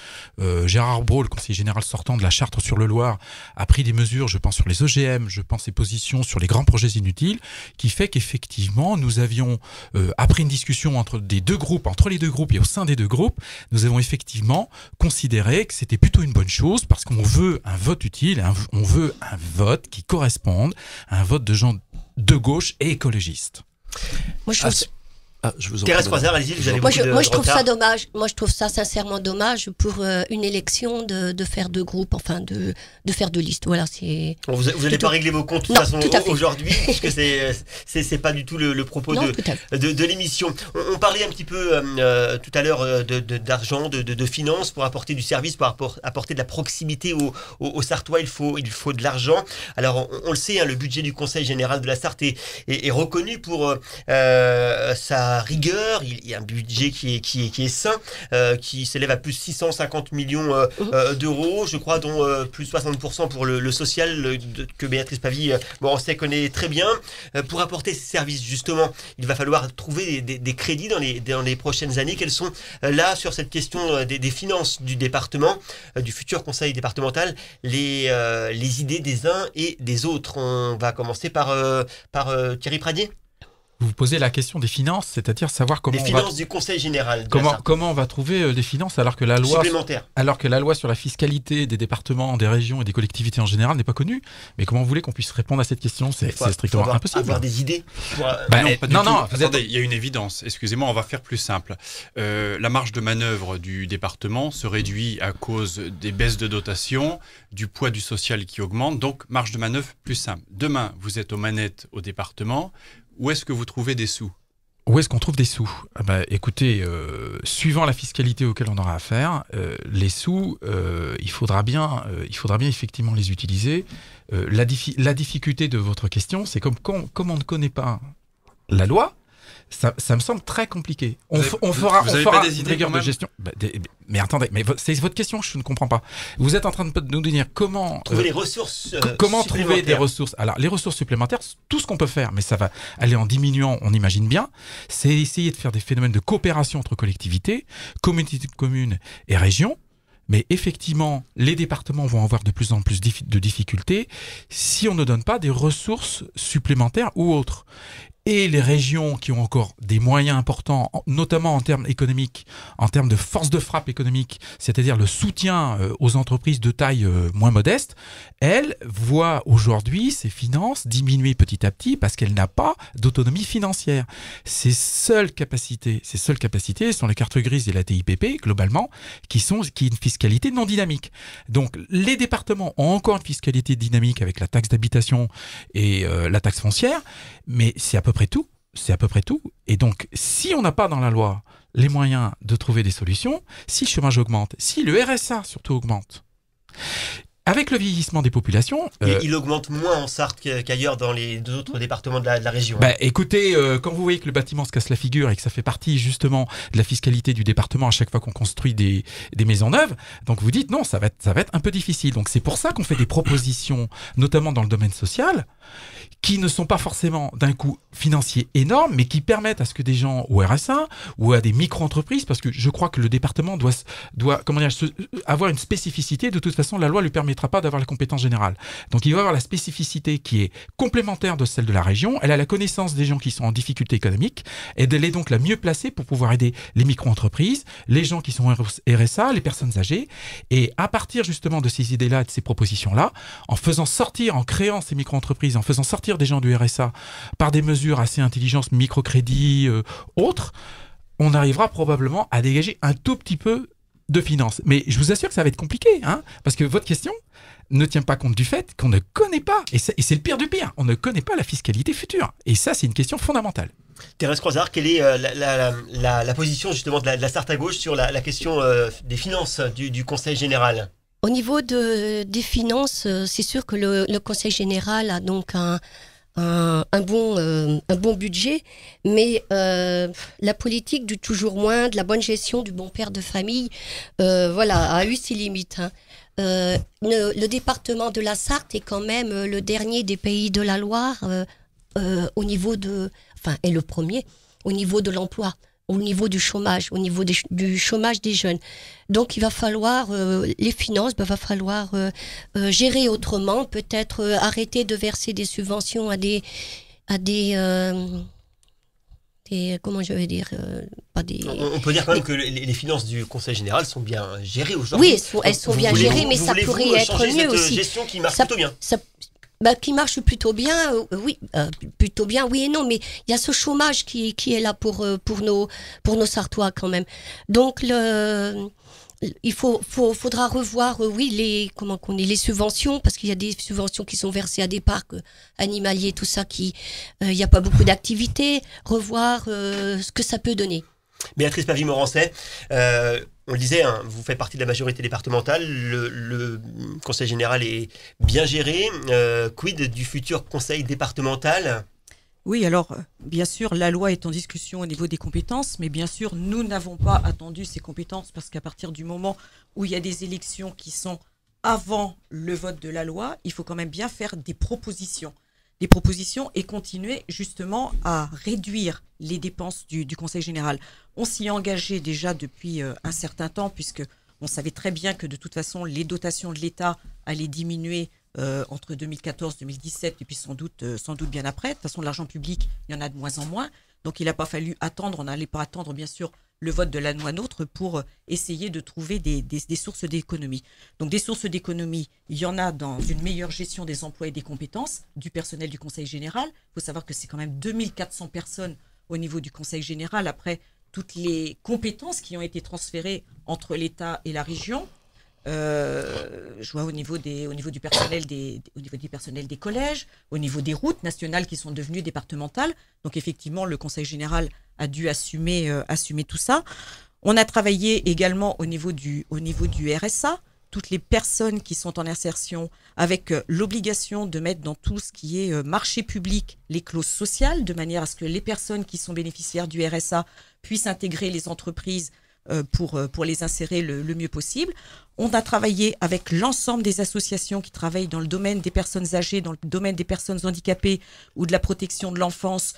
Gérard Brault, le conseiller général sortant de la Chartre sur le Loir, a pris des mesures, je pense sur les OGM, je pense ses positions sur les grands projets inutiles, qui fait qu'effectivement, nous avions après une discussion entre les deux groupes et au sein des deux groupes, nous avons effectivement considéré que c'était plutôt une bonne chose, parce qu'on veut un vote utile, on veut un vote qui corresponde à un vote de gens de gauche et écologistes. Moi, je trouve Thérèse Croizard, allez-y, vous avez beaucoup de Moi, je trouve retard. ça dommage. Moi, je trouve ça sincèrement dommage pour une élection de faire 2 groupes, enfin de faire 2 listes. Voilà, c'est. Bon, vous n'allez pas régler vos comptes de toute façon aujourd'hui, puisque c'est pas du tout le propos de l'émission. On parlait un petit peu tout à l'heure d'argent, de finances pour apporter du service, pour apporter de la proximité aux Sarthois. Il faut de l'argent. Alors on le sait, hein, le budget du Conseil général de la Sarthe est reconnu pour sa rigueur. Il y a un budget qui est sain, qui s'élève à plus 650 millions d'euros, je crois, dont plus 60% pour le social que Béatrice Pavie Morançais connaît très bien. Pour apporter ces services, justement, il va falloir trouver des crédits dans les prochaines années. Quelles sont, là, sur cette question des finances du département, du futur conseil départemental, les idées des uns et des autres? On va commencer par Thierry Pradier. Vous posez la question des finances, c'est-à-dire savoir comment les finances du Conseil général. Comment on va trouver des finances alors que la loi sur la fiscalité des départements, des régions et des collectivités en général n'est pas connue. Mais comment vous voulez qu'on puisse répondre à cette question? C'est strictement impossible. Avoir des idées. Non, attendez, il y a une évidence. Excusez-moi, on va faire plus simple. La marge de manœuvre du département se réduit à cause des baisses de dotation, du poids du social qui augmente. Donc, marge de manœuvre plus simple. Demain, vous êtes aux manettes au département. Où est-ce que vous trouvez des sous? Où est-ce qu'on trouve des sous? Écoutez, suivant la fiscalité auquel on aura affaire, les sous, il faudra bien effectivement les utiliser. La difficulté de votre question, c'est comme on ne connaît pas la loi, ça me semble très compliqué. On fera des idées rigueur de gestion. Mais attendez, c'est votre question, je ne comprends pas. Vous êtes en train de nous dire comment trouver les ressources. Comment trouver des ressources? Alors, les ressources supplémentaires, tout ce qu'on peut faire, mais ça va aller en diminuant, on imagine bien, c'est essayer de faire des phénomènes de coopération entre collectivités, communautés de communes et régions. Mais effectivement, les départements vont avoir de plus en plus de difficultés si on ne donne pas des ressources supplémentaires ou autres. et les régions qui ont encore des moyens importants, notamment en termes économiques, en termes de force de frappe économique, c'est-à-dire le soutien aux entreprises de taille moins modeste, elle voit aujourd'hui ses finances diminuer petit à petit parce qu'elle n'a pas d'autonomie financière. Ses seules capacités sont les cartes grises et la TIPP, globalement, qui est une fiscalité non dynamique. Donc les départements ont encore une fiscalité dynamique avec la taxe d'habitation et la taxe foncière, mais c'est à peu près tout. Et donc, si on n'a pas dans la loi les moyens de trouver des solutions, si le chômage augmente, si le RSA surtout augmente, avec le vieillissement des populations... il augmente moins en Sarthe qu'ailleurs dans les autres départements de la région. Écoutez, quand vous voyez que le bâtiment se casse la figure et que ça fait partie justement de la fiscalité du département à chaque fois qu'on construit des maisons neuves, donc vous dites non, ça va être un peu difficile. Donc c'est pour ça qu'on fait des propositions, notamment dans le domaine social, qui ne sont pas forcément d'un coût financier énorme, mais qui permettent à ce que des gens au RSA ou à des micro-entreprises, parce que je crois que le département doit avoir une spécificité. De toute façon, la loi ne lui permettra pas d'avoir la compétence générale. Donc il va avoir la spécificité qui est complémentaire de celle de la région. Elle a la connaissance des gens qui sont en difficulté économique, et elle est donc la mieux placée pour pouvoir aider les micro-entreprises, les gens qui sont RSA, les personnes âgées. Et à partir justement de ces idées-là, de ces propositions-là, en créant ces micro-entreprises, en faisant sortir des gens du RSA par des mesures assez intelligentes, microcrédit, autres, on arrivera probablement à dégager un tout petit peu de finances. Mais je vous assure que ça va être compliqué, parce que votre question ne tient pas compte du fait qu'on ne connaît pas, et c'est le pire du pire, on ne connaît pas la fiscalité future. Et ça, c'est une question fondamentale. Thérèse Croizard, quelle est la position justement de la Sarthe à gauche sur la question des finances du Conseil général ? Au niveau des finances, c'est sûr que le Conseil général a donc un bon budget, mais la politique du toujours moins, de la bonne gestion, du bon père de famille, a eu ses limites. Le département de la Sarthe est quand même le dernier des pays de la Loire au niveau est le premier au niveau de l'emploi, au niveau du chômage, au niveau du chômage des jeunes. Donc il va falloir, les finances, va falloir gérer autrement, peut-être arrêter de verser des subventions à des comment je vais dire, pas des... On peut dire quand même que les finances du Conseil général sont bien gérées aujourd'hui. Oui, elles sont bien gérées, mais ça pourrait être mieux aussi. Gestion qui marche plutôt bien. Qui marche plutôt bien, plutôt bien, oui et non, mais il y a ce chômage qui est là pour nos Sartois quand même. Donc il faudra revoir, les subventions, parce qu'il y a des subventions qui sont versées à des parcs animaliers, tout ça, il n'y a pas beaucoup d'activités, revoir ce que ça peut donner. Béatrice Pavie-Morancet, on le disait, vous faites partie de la majorité départementale, le Conseil général est bien géré. Quid du futur Conseil départemental ? Oui, alors, bien sûr, la loi est en discussion au niveau des compétences, mais bien sûr, nous n'avons pas attendu ces compétences parce qu'à partir du moment où il y a des élections qui sont avant le vote de la loi, il faut quand même bien faire des propositions et continuer justement à réduire les dépenses du Conseil général. On s'y est engagé déjà depuis un certain temps puisque on savait très bien que de toute façon, les dotations de l'État allaient diminuer entre 2014 et 2017 et puis sans doute bien après. De toute façon, l'argent public, il y en a de moins en moins. Donc, il n'a pas fallu attendre, on n'allait pas attendre, bien sûr, le vote de la loi NOTRe pour essayer de trouver des sources d'économie. Donc, des sources d'économie, il y en a dans une meilleure gestion des emplois et des compétences du personnel du Conseil général. Il faut savoir que c'est quand même 2400 personnes au niveau du Conseil général, après toutes les compétences qui ont été transférées entre l'État et la région. Je vois au niveau du personnel des collèges, au niveau des routes nationales qui sont devenues départementales. Donc effectivement, le Conseil général a dû assumer tout ça. On a travaillé également au niveau du RSA, toutes les personnes qui sont en insertion, avec l'obligation de mettre dans tout ce qui est marché public les clauses sociales, de manière à ce que les personnes qui sont bénéficiaires du RSA puissent intégrer les entreprises pour les insérer le mieux possible. On a travaillé avec l'ensemble des associations qui travaillent dans le domaine des personnes âgées, dans le domaine des personnes handicapées ou de la protection de l'enfance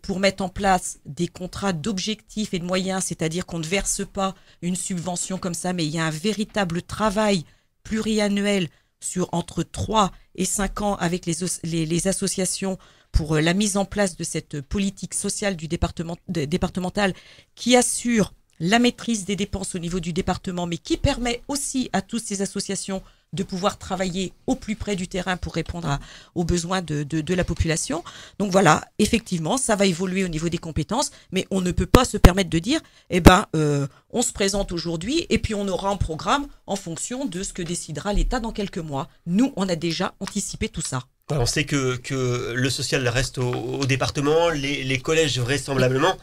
pour mettre en place des contrats d'objectifs et de moyens, c'est-à-dire qu'on ne verse pas une subvention comme ça, mais il y a un véritable travail pluriannuel sur entre 3 et 5 ans avec les associations pour la mise en place de cette politique sociale du départemental qui assure la maîtrise des dépenses au niveau du département, mais qui permet aussi à toutes ces associations de pouvoir travailler au plus près du terrain pour répondre aux besoins de la population. Donc voilà, effectivement, ça va évoluer au niveau des compétences, mais on ne peut pas se permettre de dire, on se présente aujourd'hui et puis on aura un programme en fonction de ce que décidera l'État dans quelques mois. Nous, on a déjà anticipé tout ça. On sait que le social reste au département, les collèges vraisemblablement.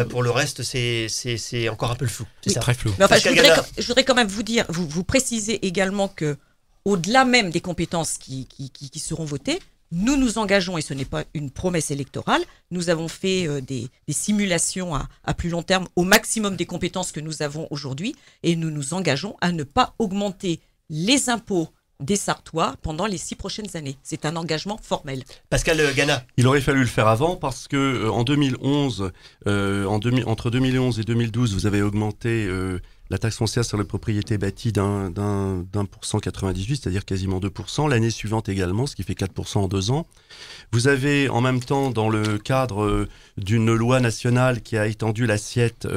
Pour le reste, c'est encore un peu le flou. C'est très flou. Mais enfin, je voudrais quand même vous dire, vous précisez également que au-delà même des compétences qui seront votées, nous nous engageons, et ce n'est pas une promesse électorale, nous avons fait des simulations à plus long terme au maximum des compétences que nous avons aujourd'hui, et nous nous engageons à ne pas augmenter les impôts des Sarthois pendant les 6 prochaines années. C'est un engagement formel. Pascal Gana. Il aurait fallu le faire avant parce que en 2011, entre 2011 et 2012, vous avez augmenté la taxe foncière sur les propriétés bâties d'un % 98, c'est-à-dire quasiment 2%. L'année suivante également, ce qui fait 4% en 2 ans. Vous avez en même temps, dans le cadre d'une loi nationale qui a étendu l'assiette,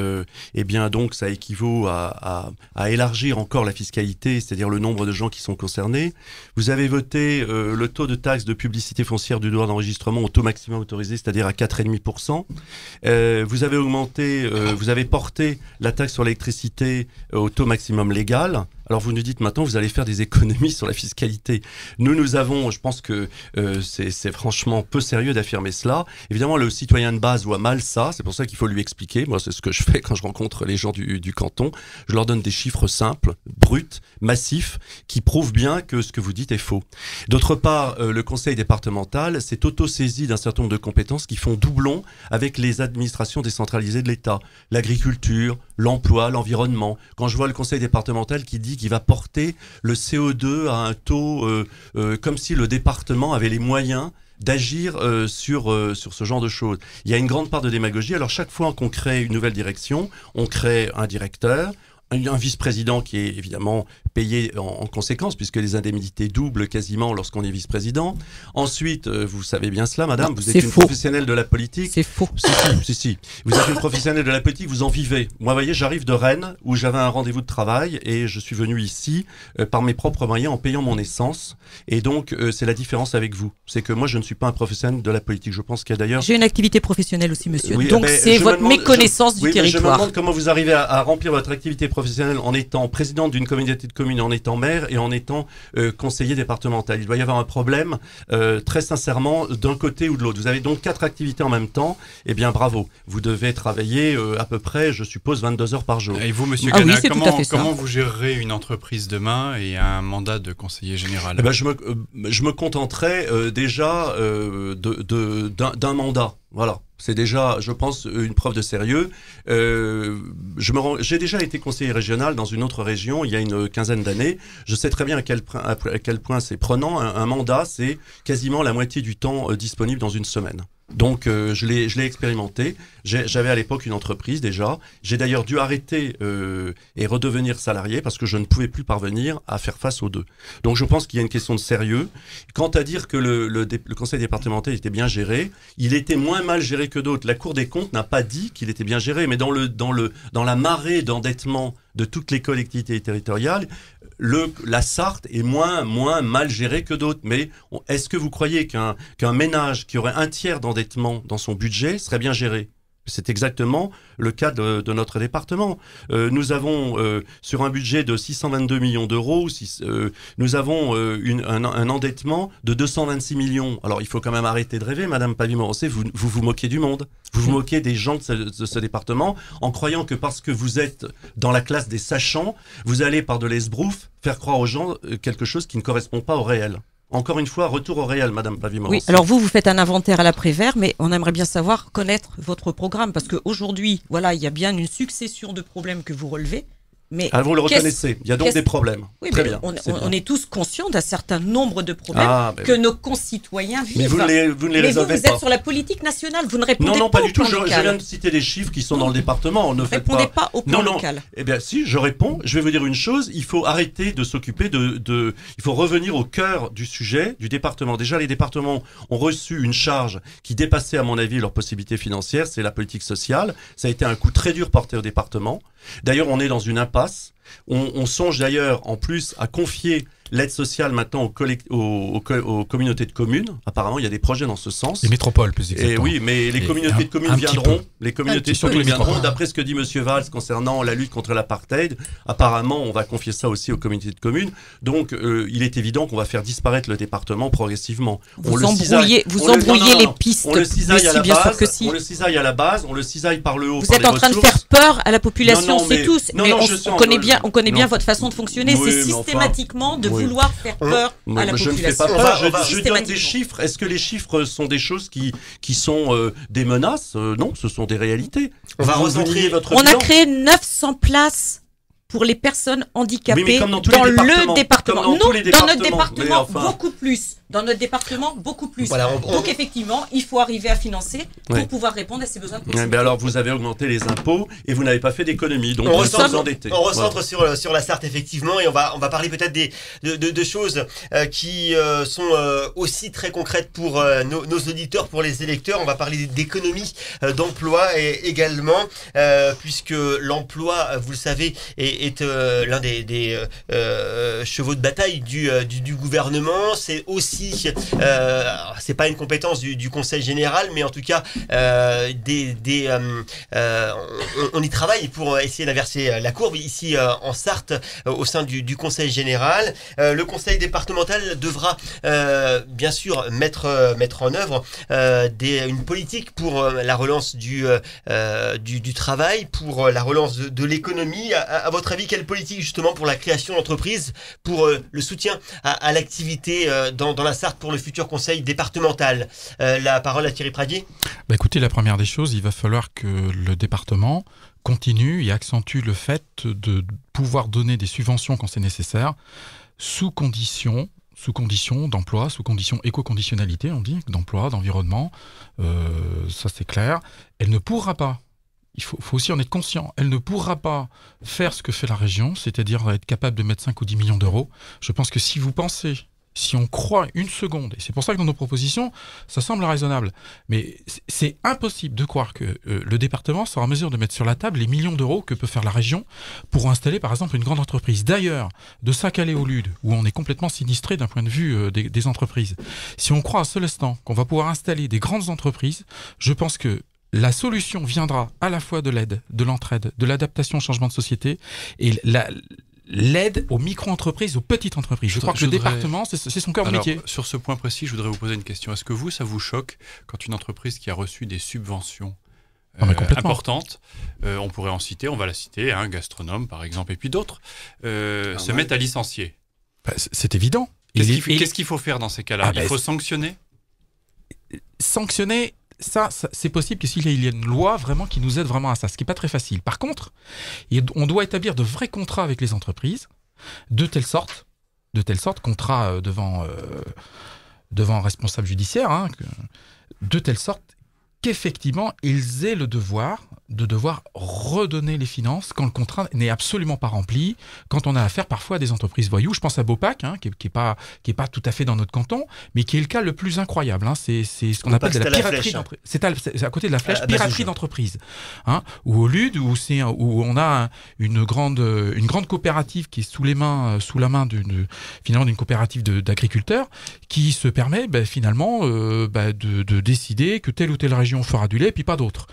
donc ça équivaut à élargir encore la fiscalité, c'est-à-dire le nombre de gens qui sont concernés. Vous avez voté le taux de taxe de publicité foncière du droit d'enregistrement au taux maximum autorisé, c'est-à-dire à 4,5%. Vous avez vous avez porté la taxe sur l'électricité au taux maximum légal. Alors vous nous dites maintenant vous allez faire des économies sur la fiscalité. Nous avons, je pense que c'est franchement peu sérieux d'affirmer cela. Évidemment le citoyen de base voit mal ça, c'est pour ça qu'il faut lui expliquer. Moi c'est ce que je fais quand je rencontre les gens du canton. Je leur donne des chiffres simples, bruts, massifs, qui prouvent bien que ce que vous dites est faux. D'autre part, le conseil départemental s'est auto-saisi d'un certain nombre de compétences qui font doublon avec les administrations décentralisées de l'État. L'agriculture, l'emploi, l'environnement. Quand je vois le conseil départemental qui dit qu'il va porter le CO2 à un taux comme si le département avait les moyens d'agir sur ce genre de choses. Il y a une grande part de démagogie. Alors chaque fois qu'on crée une nouvelle direction, on crée un directeur, un vice-président qui est évidemment payé en conséquence, puisque les indemnités doublent quasiment lorsqu'on est vice-président. Ensuite, vous savez bien cela, madame, vous êtes une professionnelle de la politique. C'est faux. Si. Vous êtes une professionnelle de la politique, vous en vivez. Moi, vous voyez, j'arrive de Rennes, où j'avais un rendez-vous de travail, et je suis venu ici par mes propres moyens, en payant mon essence. Et donc, c'est la différence avec vous. C'est que moi, je ne suis pas un professionnel de la politique. Je pense qu'il y a d'ailleurs... J'ai une activité professionnelle aussi, monsieur. Oui, donc, c'est votre méconnaissance du territoire. Je me demande comment vous arrivez à remplir votre activité professionnelle en étant président d'une communauté de communes, en étant maire et en étant conseiller départemental. Il doit y avoir un problème, très sincèrement, d'un côté ou de l'autre. Vous avez donc 4 activités en même temps. Eh bien, bravo. Vous devez travailler à peu près, je suppose, 22 heures par jour. Et vous, monsieur Gana, comment vous gérerez une entreprise demain et un mandat de conseiller général ? Eh ben, je me contenterai déjà d'un mandat. Voilà. C'est déjà, je pense, une preuve de sérieux. J'ai déjà été conseiller régional dans une autre région il y a une quinzaine d'années. Je sais très bien à quel point c'est prenant. Un mandat, c'est quasiment la moitié du temps disponible dans une semaine. Donc je l'ai expérimenté. J'avais à l'époque une entreprise déjà. J'ai d'ailleurs dû arrêter et redevenir salarié parce que je ne pouvais plus parvenir à faire face aux deux. Donc je pense qu'il y a une question de sérieux. Quant à dire que le conseil départemental était bien géré, il était moins mal géré que d'autres. La Cour des comptes n'a pas dit qu'il était bien géré, mais dans la marée d'endettement de toutes les collectivités territoriales, la Sarthe est moins mal gérée que d'autres. Mais est-ce que vous croyez qu'un ménage qui aurait un tiers d'endettement dans son budget serait bien géré ? C'est exactement le cas de notre département. Nous avons, sur un budget de 622 millions d'euros, nous avons un endettement de 226 millions. Alors, il faut quand même arrêter de rêver, Madame Pavie-Morencé, vous moquez du monde. Vous vous moquez des gens de ce département en croyant que parce que vous êtes dans la classe des sachants, vous allez par de l'esbrouf faire croire aux gens quelque chose qui ne correspond pas au réel. Encore une fois, retour au réel, Madame Pavie-Morencé. Oui, alors vous faites un inventaire à l'après-vert, mais on aimerait bien connaître votre programme, parce qu'aujourd'hui, voilà, il y a bien une succession de problèmes que vous relevez. Mais vous le reconnaissez, il y a donc des problèmes. Oui, Très mais bien. On est tous conscients d'un certain nombre de problèmes que nos concitoyens vivent. Mais vous ne les résolvez vous pas. êtes sur la politique nationale, vous ne répondez pas du tout. Je local. viens de citer des chiffres qui sont dans le département. Ne répondez pas au plan local. Eh bien, si, je réponds. Je vais vous dire une chose. Il faut arrêter de s'occuper il faut revenir au cœur du sujet du département. Déjà, les départements ont reçu une charge qui dépassait, à mon avis, leurs possibilités financières. C'est la politique sociale. Ça a été un coup très dur porté au département. D'ailleurs, on est dans une impasse. On songe d'ailleurs en plus à confier l'aide sociale maintenant aux communautés de communes. Apparemment, il y a des projets dans ce sens. Les métropoles, plus exactement. Et oui, mais les communautés de communes viendront. Les communautés de communes viendront. D'après ce que dit Monsieur Valls concernant la lutte contre l'apartheid, apparemment, on va confier ça aussi aux communautés de communes. Donc, il est évident qu'on va faire disparaître le département progressivement. Vous embrouillez les pistes. On le cisaille à la bien base. sûr que si. On le cisaille à la base. On le cisaille par le haut. Vous êtes en train de faire peur à la population, c'est tout. Mais on connaît bien votre façon de fonctionner. C'est systématiquement de vouloir faire peur à la population. Je ne fais pas peur, je donne des chiffres. Est-ce que les chiffres sont des choses qui sont des menaces? Non, ce sont des réalités. On a créé 900 places pour les personnes handicapées dans le département. Nous, dans notre département, beaucoup plus. Dans notre département, beaucoup plus. Voilà, donc effectivement, il faut arriver à financer pour pouvoir répondre à ces besoins. Alors vous avez augmenté les impôts et vous n'avez pas fait d'économie, donc vous sommes endettés. On recentre sur la Sarthe effectivement, et on va parler peut-être de choses qui sont aussi très concrètes pour nos auditeurs, pour les électeurs. On va parler d'économie, d'emploi également, puisque l'emploi, vous le savez, est l'un des chevaux de bataille du gouvernement. C'est aussi c'est pas une compétence du Conseil général, mais en tout cas on y travaille pour essayer d'inverser la courbe ici en Sarthe au sein du Conseil général. Le Conseil départemental devra bien sûr mettre en œuvre une politique pour la relance du travail, pour la relance de l'économie. À votre avis, quelle politique justement pour la création d'entreprises, pour le soutien à l'activité dans la Sarthe pour le futur conseil départemental? La parole à Thierry Pradier. Écoutez, la première des choses, il va falloir que le département continue et accentue le fait de pouvoir donner des subventions quand c'est nécessaire, sous condition d'emploi, sous condition éco-conditionnalité, on dit, d'emploi, d'environnement, ça c'est clair. Elle ne pourra pas, il faut aussi en être conscient, elle ne pourra pas faire ce que fait la région, c'est-à-dire être capable de mettre 5 ou 10 millions d'euros. Je pense que si on croit une seconde, et c'est pour ça que dans nos propositions, ça semble raisonnable, mais c'est impossible de croire que le département sera en mesure de mettre sur la table les millions d'euros que peut faire la région pour installer par exemple une grande entreprise. D'ailleurs, de Saint-Calais-au-Lude, où on est complètement sinistré d'un point de vue des entreprises, si on croit à seul instant qu'on va pouvoir installer des grandes entreprises, je pense que la solution viendra à la fois de l'aide, de l'entraide, de l'adaptation au changement de société, et l'aide aux micro-entreprises, aux petites entreprises. Je crois que le département, c'est son cœur de métier. Sur ce point précis, je voudrais vous poser une question. Est-ce que ça vous choque quand une entreprise qui a reçu des subventions importantes, on pourrait en citer, on va la citer, Gastronome par exemple, et puis d'autres, se mettent à licencier? C'est évident. Qu'est-ce qu'il faut faire dans ces cas-là? Il faut sanctionner? Sanctionner, ça c'est possible que s'il y a une loi vraiment qui nous aide vraiment à ça, ce qui n'est pas très facile. Par contre, on doit établir de vrais contrats avec les entreprises, de telle sorte, contrat devant un responsable judiciaire, de telle sorte qu'effectivement, ils aient le devoir redonner les finances quand le contrat n'est absolument pas rempli, quand on a affaire parfois à des entreprises voyous. Je pense à Beaupac, qui est pas tout à fait dans notre canton, mais qui est le cas le plus incroyable. C'est ce qu'on appelle de la piraterie d'entreprise. C'est à côté de la flèche, piraterie d'entreprise. Ou au Lude, où on a une grande coopérative qui est sous la main d'une coopérative d'agriculteurs, qui se permet finalement de décider que telle ou telle région fera du lait, puis pas d'autres.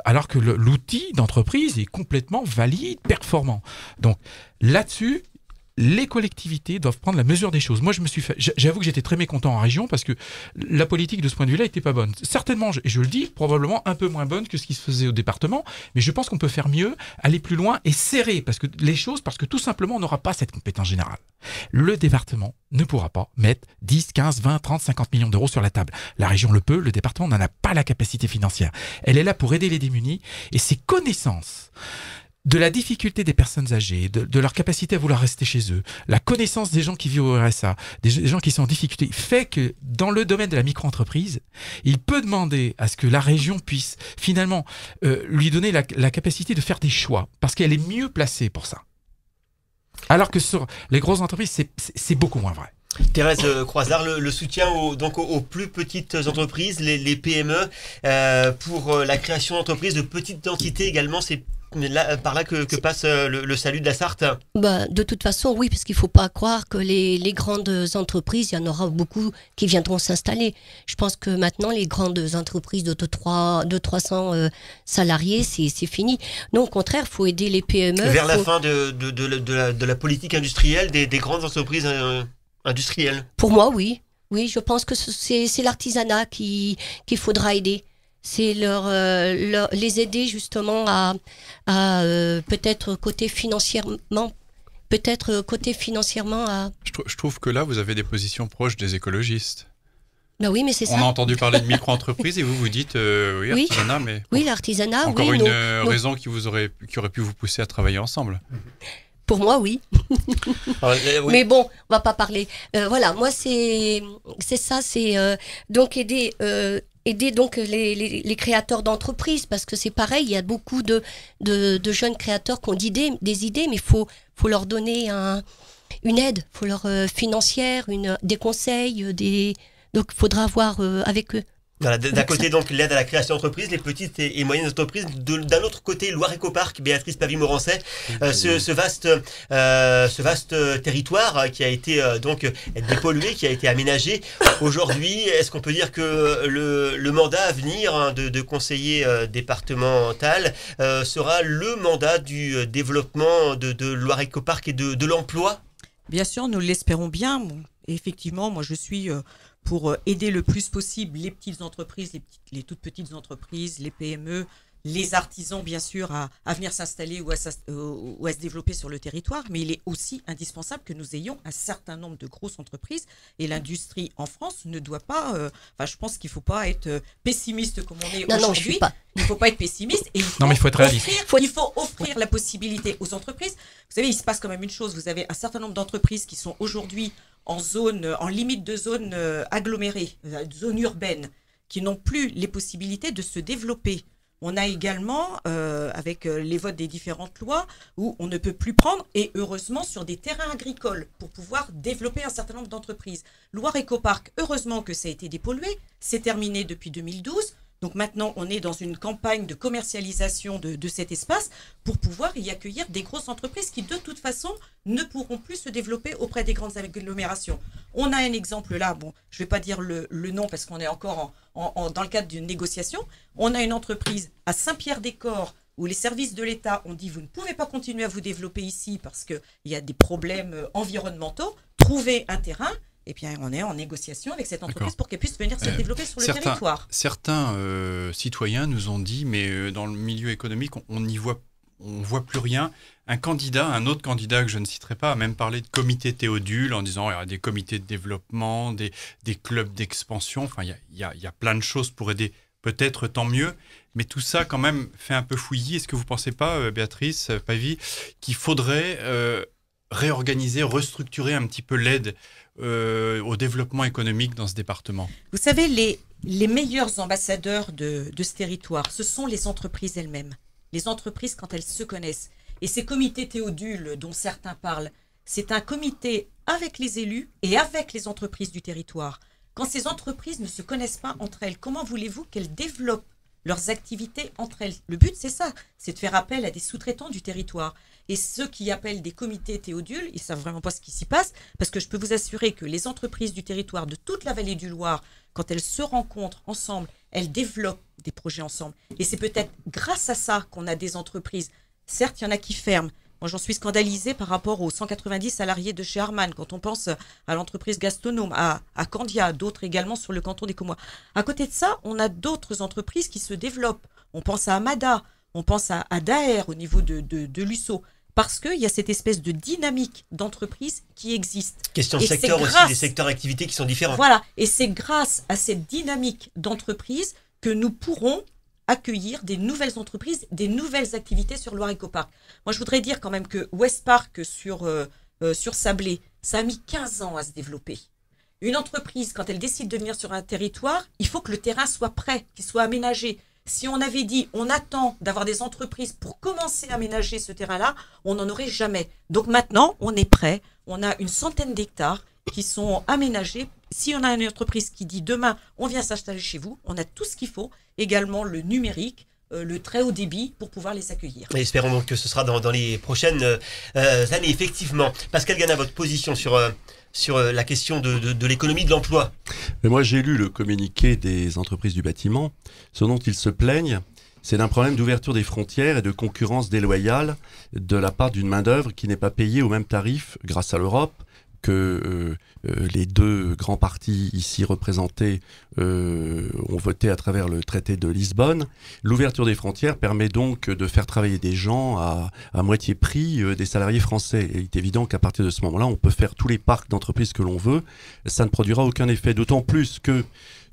Alors que l'outil d'entreprise est complètement valide, performant. Donc là-dessus, les collectivités doivent prendre la mesure des choses. Moi, j'avoue que j'étais très mécontent en région parce que la politique de ce point de vue-là n'était pas bonne. Certainement, et je le dis, probablement un peu moins bonne que ce qui se faisait au département, mais je pense qu'on peut faire mieux, aller plus loin et serrer parce que tout simplement, on n'aura pas cette compétence générale. Le département ne pourra pas mettre 10, 15, 20, 30, 50 millions d'euros sur la table. La région le peut, le département n'en a pas la capacité financière. Elle est là pour aider les démunis et ses connaissances de la difficulté des personnes âgées, de leur capacité à vouloir rester chez eux, la connaissance des gens qui vivent au RSA, des gens qui sont en difficulté, fait que dans le domaine de la micro-entreprise, il peut demander à ce que la région puisse finalement lui donner la capacité de faire des choix, parce qu'elle est mieux placée pour ça. Alors que sur les grosses entreprises, c'est beaucoup moins vrai. Thérèse Croizard, le soutien aux plus petites entreprises, les PME, pour la création d'entreprises, de petites entités également, c'est par là que passe le salut de la Sarthe. De toute façon, oui, parce qu'il ne faut pas croire que les grandes entreprises, il y en aura beaucoup qui viendront s'installer. Je pense que maintenant, les grandes entreprises de 300 salariés, c'est fini. Non, au contraire, il faut aider les PME. Vers la fin de la politique industrielle, des grandes entreprises industrielles. Pour moi, oui. Oui, je pense que c'est l'artisanat qu'il faudra aider. C'est les aider justement à peut-être côté financièrement. Je trouve que là, vous avez des positions proches des écologistes. Ben oui, mais c'est ça. On a entendu parler de micro-entreprise et vous dites oui, artisanat, mais... Oui, l'artisanat, encore une raison qui aurait pu vous pousser à travailler ensemble. Pour moi, oui. Oui. Mais bon, on va pas parler. Voilà, moi, c'est ça, c'est donc aider donc les créateurs d'entreprises, parce que c'est pareil, il y a beaucoup de jeunes créateurs qui ont des idées, mais il faut leur donner une aide, il faut leur financière, des conseils, donc il faudra voir avec eux. Voilà, d'un côté, donc, l'aide à la création d'entreprises, les petites et moyennes entreprises. D'un autre côté, Loire Ecopark, Béatrice Pavie-Morancet, ce vaste territoire qui a été donc dépollué, qui a été aménagé. Aujourd'hui, est-ce qu'on peut dire que le mandat à venir de conseiller départemental sera le mandat du développement de Loire Ecopark et de l'emploi ? Bien sûr, nous l'espérons bien. Bon, effectivement, moi je suis... pour aider le plus possible les petites entreprises, les toutes petites entreprises, les PME, les artisans bien sûr à venir s'installer ou à se développer sur le territoire, mais il est aussi indispensable que nous ayons un certain nombre de grosses entreprises et l'industrie en France ne doit pas, je pense qu'il ne faut pas être pessimiste comme on est aujourd'hui. Non, je suis pas. Il ne faut pas être pessimiste et mais il faut être réaliste. Il faut offrir la possibilité aux entreprises. Vous savez, il se passe quand même une chose, vous avez un certain nombre d'entreprises qui sont aujourd'hui en limite de zone agglomérée, zone urbaine, qui n'ont plus les possibilités de se développer. On a également, avec les votes des différentes lois, où on ne peut plus prendre, et heureusement, sur des terrains agricoles, pour pouvoir développer un certain nombre d'entreprises. Loire Ecopark, heureusement que ça a été dépollué, c'est terminé depuis 2012. Donc maintenant, on est dans une campagne de commercialisation de cet espace pour pouvoir y accueillir des grosses entreprises qui, de toute façon, ne pourront plus se développer auprès des grandes agglomérations. On a un exemple là, bon, je ne vais pas dire le nom parce qu'on est encore dans le cadre d'une négociation. On a une entreprise à Saint-Pierre-des-Corps où les services de l'État ont dit « vous ne pouvez pas continuer à vous développer ici parce qu'il y a des problèmes environnementaux, trouvez un terrain ». Et bien, on est en négociation avec cette entreprise pour qu'elle puisse venir se développer sur le territoire. Certains citoyens nous ont dit, mais dans le milieu économique, on voit plus rien. Un autre candidat que je ne citerai pas, a même parlé de comité Théodule en disant il y a des comités de développement, des clubs d'expansion. Enfin, il y a plein de choses pour aider. Peut-être tant mieux, mais tout ça quand même fait un peu fouillis. Est-ce que vous ne pensez pas, Béatrice Pavie, qu'il faudrait réorganiser, restructurer un petit peu l'aide au développement économique dans ce département? Vous savez, les meilleurs ambassadeurs de ce territoire, ce sont les entreprises elles-mêmes. Les entreprises quand elles se connaissent. Et ces comités Théodule dont certains parlent, c'est un comité avec les élus et avec les entreprises du territoire. Quand ces entreprises ne se connaissent pas entre elles, comment voulez-vous qu'elles développent leurs activités entre elles? Le but, c'est ça, c'est de faire appel à des sous-traitants du territoire. Et ceux qui appellent des comités Théodule, ils ne savent vraiment pas ce qui s'y passe, parce que je peux vous assurer que les entreprises du territoire de toute la vallée du Loir, quand elles se rencontrent ensemble, elles développent des projets ensemble. Et c'est peut-être grâce à ça qu'on a des entreprises. Certes, il y en a qui ferment. Moi, j'en suis scandalisée par rapport aux 190 salariés de chez Harman, quand on pense à l'entreprise Gastonome, à Candia, d'autres également sur le canton des Commois. À côté de ça, on a d'autres entreprises qui se développent. On pense à Amada, on pense à Daher au niveau de Lusso, parce qu'il y a cette espèce de dynamique d'entreprise qui existe. Question de secteur aussi, des secteurs d'activité qui sont différents. Voilà, et c'est grâce à cette dynamique d'entreprise que nous pourrons accueillir des nouvelles entreprises, des nouvelles activités sur Loire Ecopark. Moi, je voudrais dire quand même que Westpark sur Sablé, ça a mis 15 ans à se développer. Une entreprise, quand elle décide de venir sur un territoire, il faut que le terrain soit prêt, qu'il soit aménagé. Si on avait dit, on attend d'avoir des entreprises pour commencer à aménager ce terrain-là, on n'en aurait jamais. Donc maintenant, on est prêt. On a une centaine d'hectares qui sont aménagés. Si on a une entreprise qui dit demain, on vient s'installer chez vous, on a tout ce qu'il faut, également le numérique, le très haut débit pour pouvoir les accueillir. Et espérons donc que ce sera dans les prochaines années, effectivement. Pascal Gana, votre position sur la question de l'économie de l'emploi. Mais moi, j'ai lu le communiqué des entreprises du bâtiment. Ce dont ils se plaignent, c'est d'un problème d'ouverture des frontières et de concurrence déloyale de la part d'une main-d'œuvre qui n'est pas payée au même tarif grâce à l'Europe que les deux grands partis ici représentés ont voté à travers le traité de Lisbonne. L'ouverture des frontières permet donc de faire travailler des gens à moitié prix des salariés français. Et il est évident qu'à partir de ce moment-là, on peut faire tous les parcs d'entreprises que l'on veut. Ça ne produira aucun effet, d'autant plus que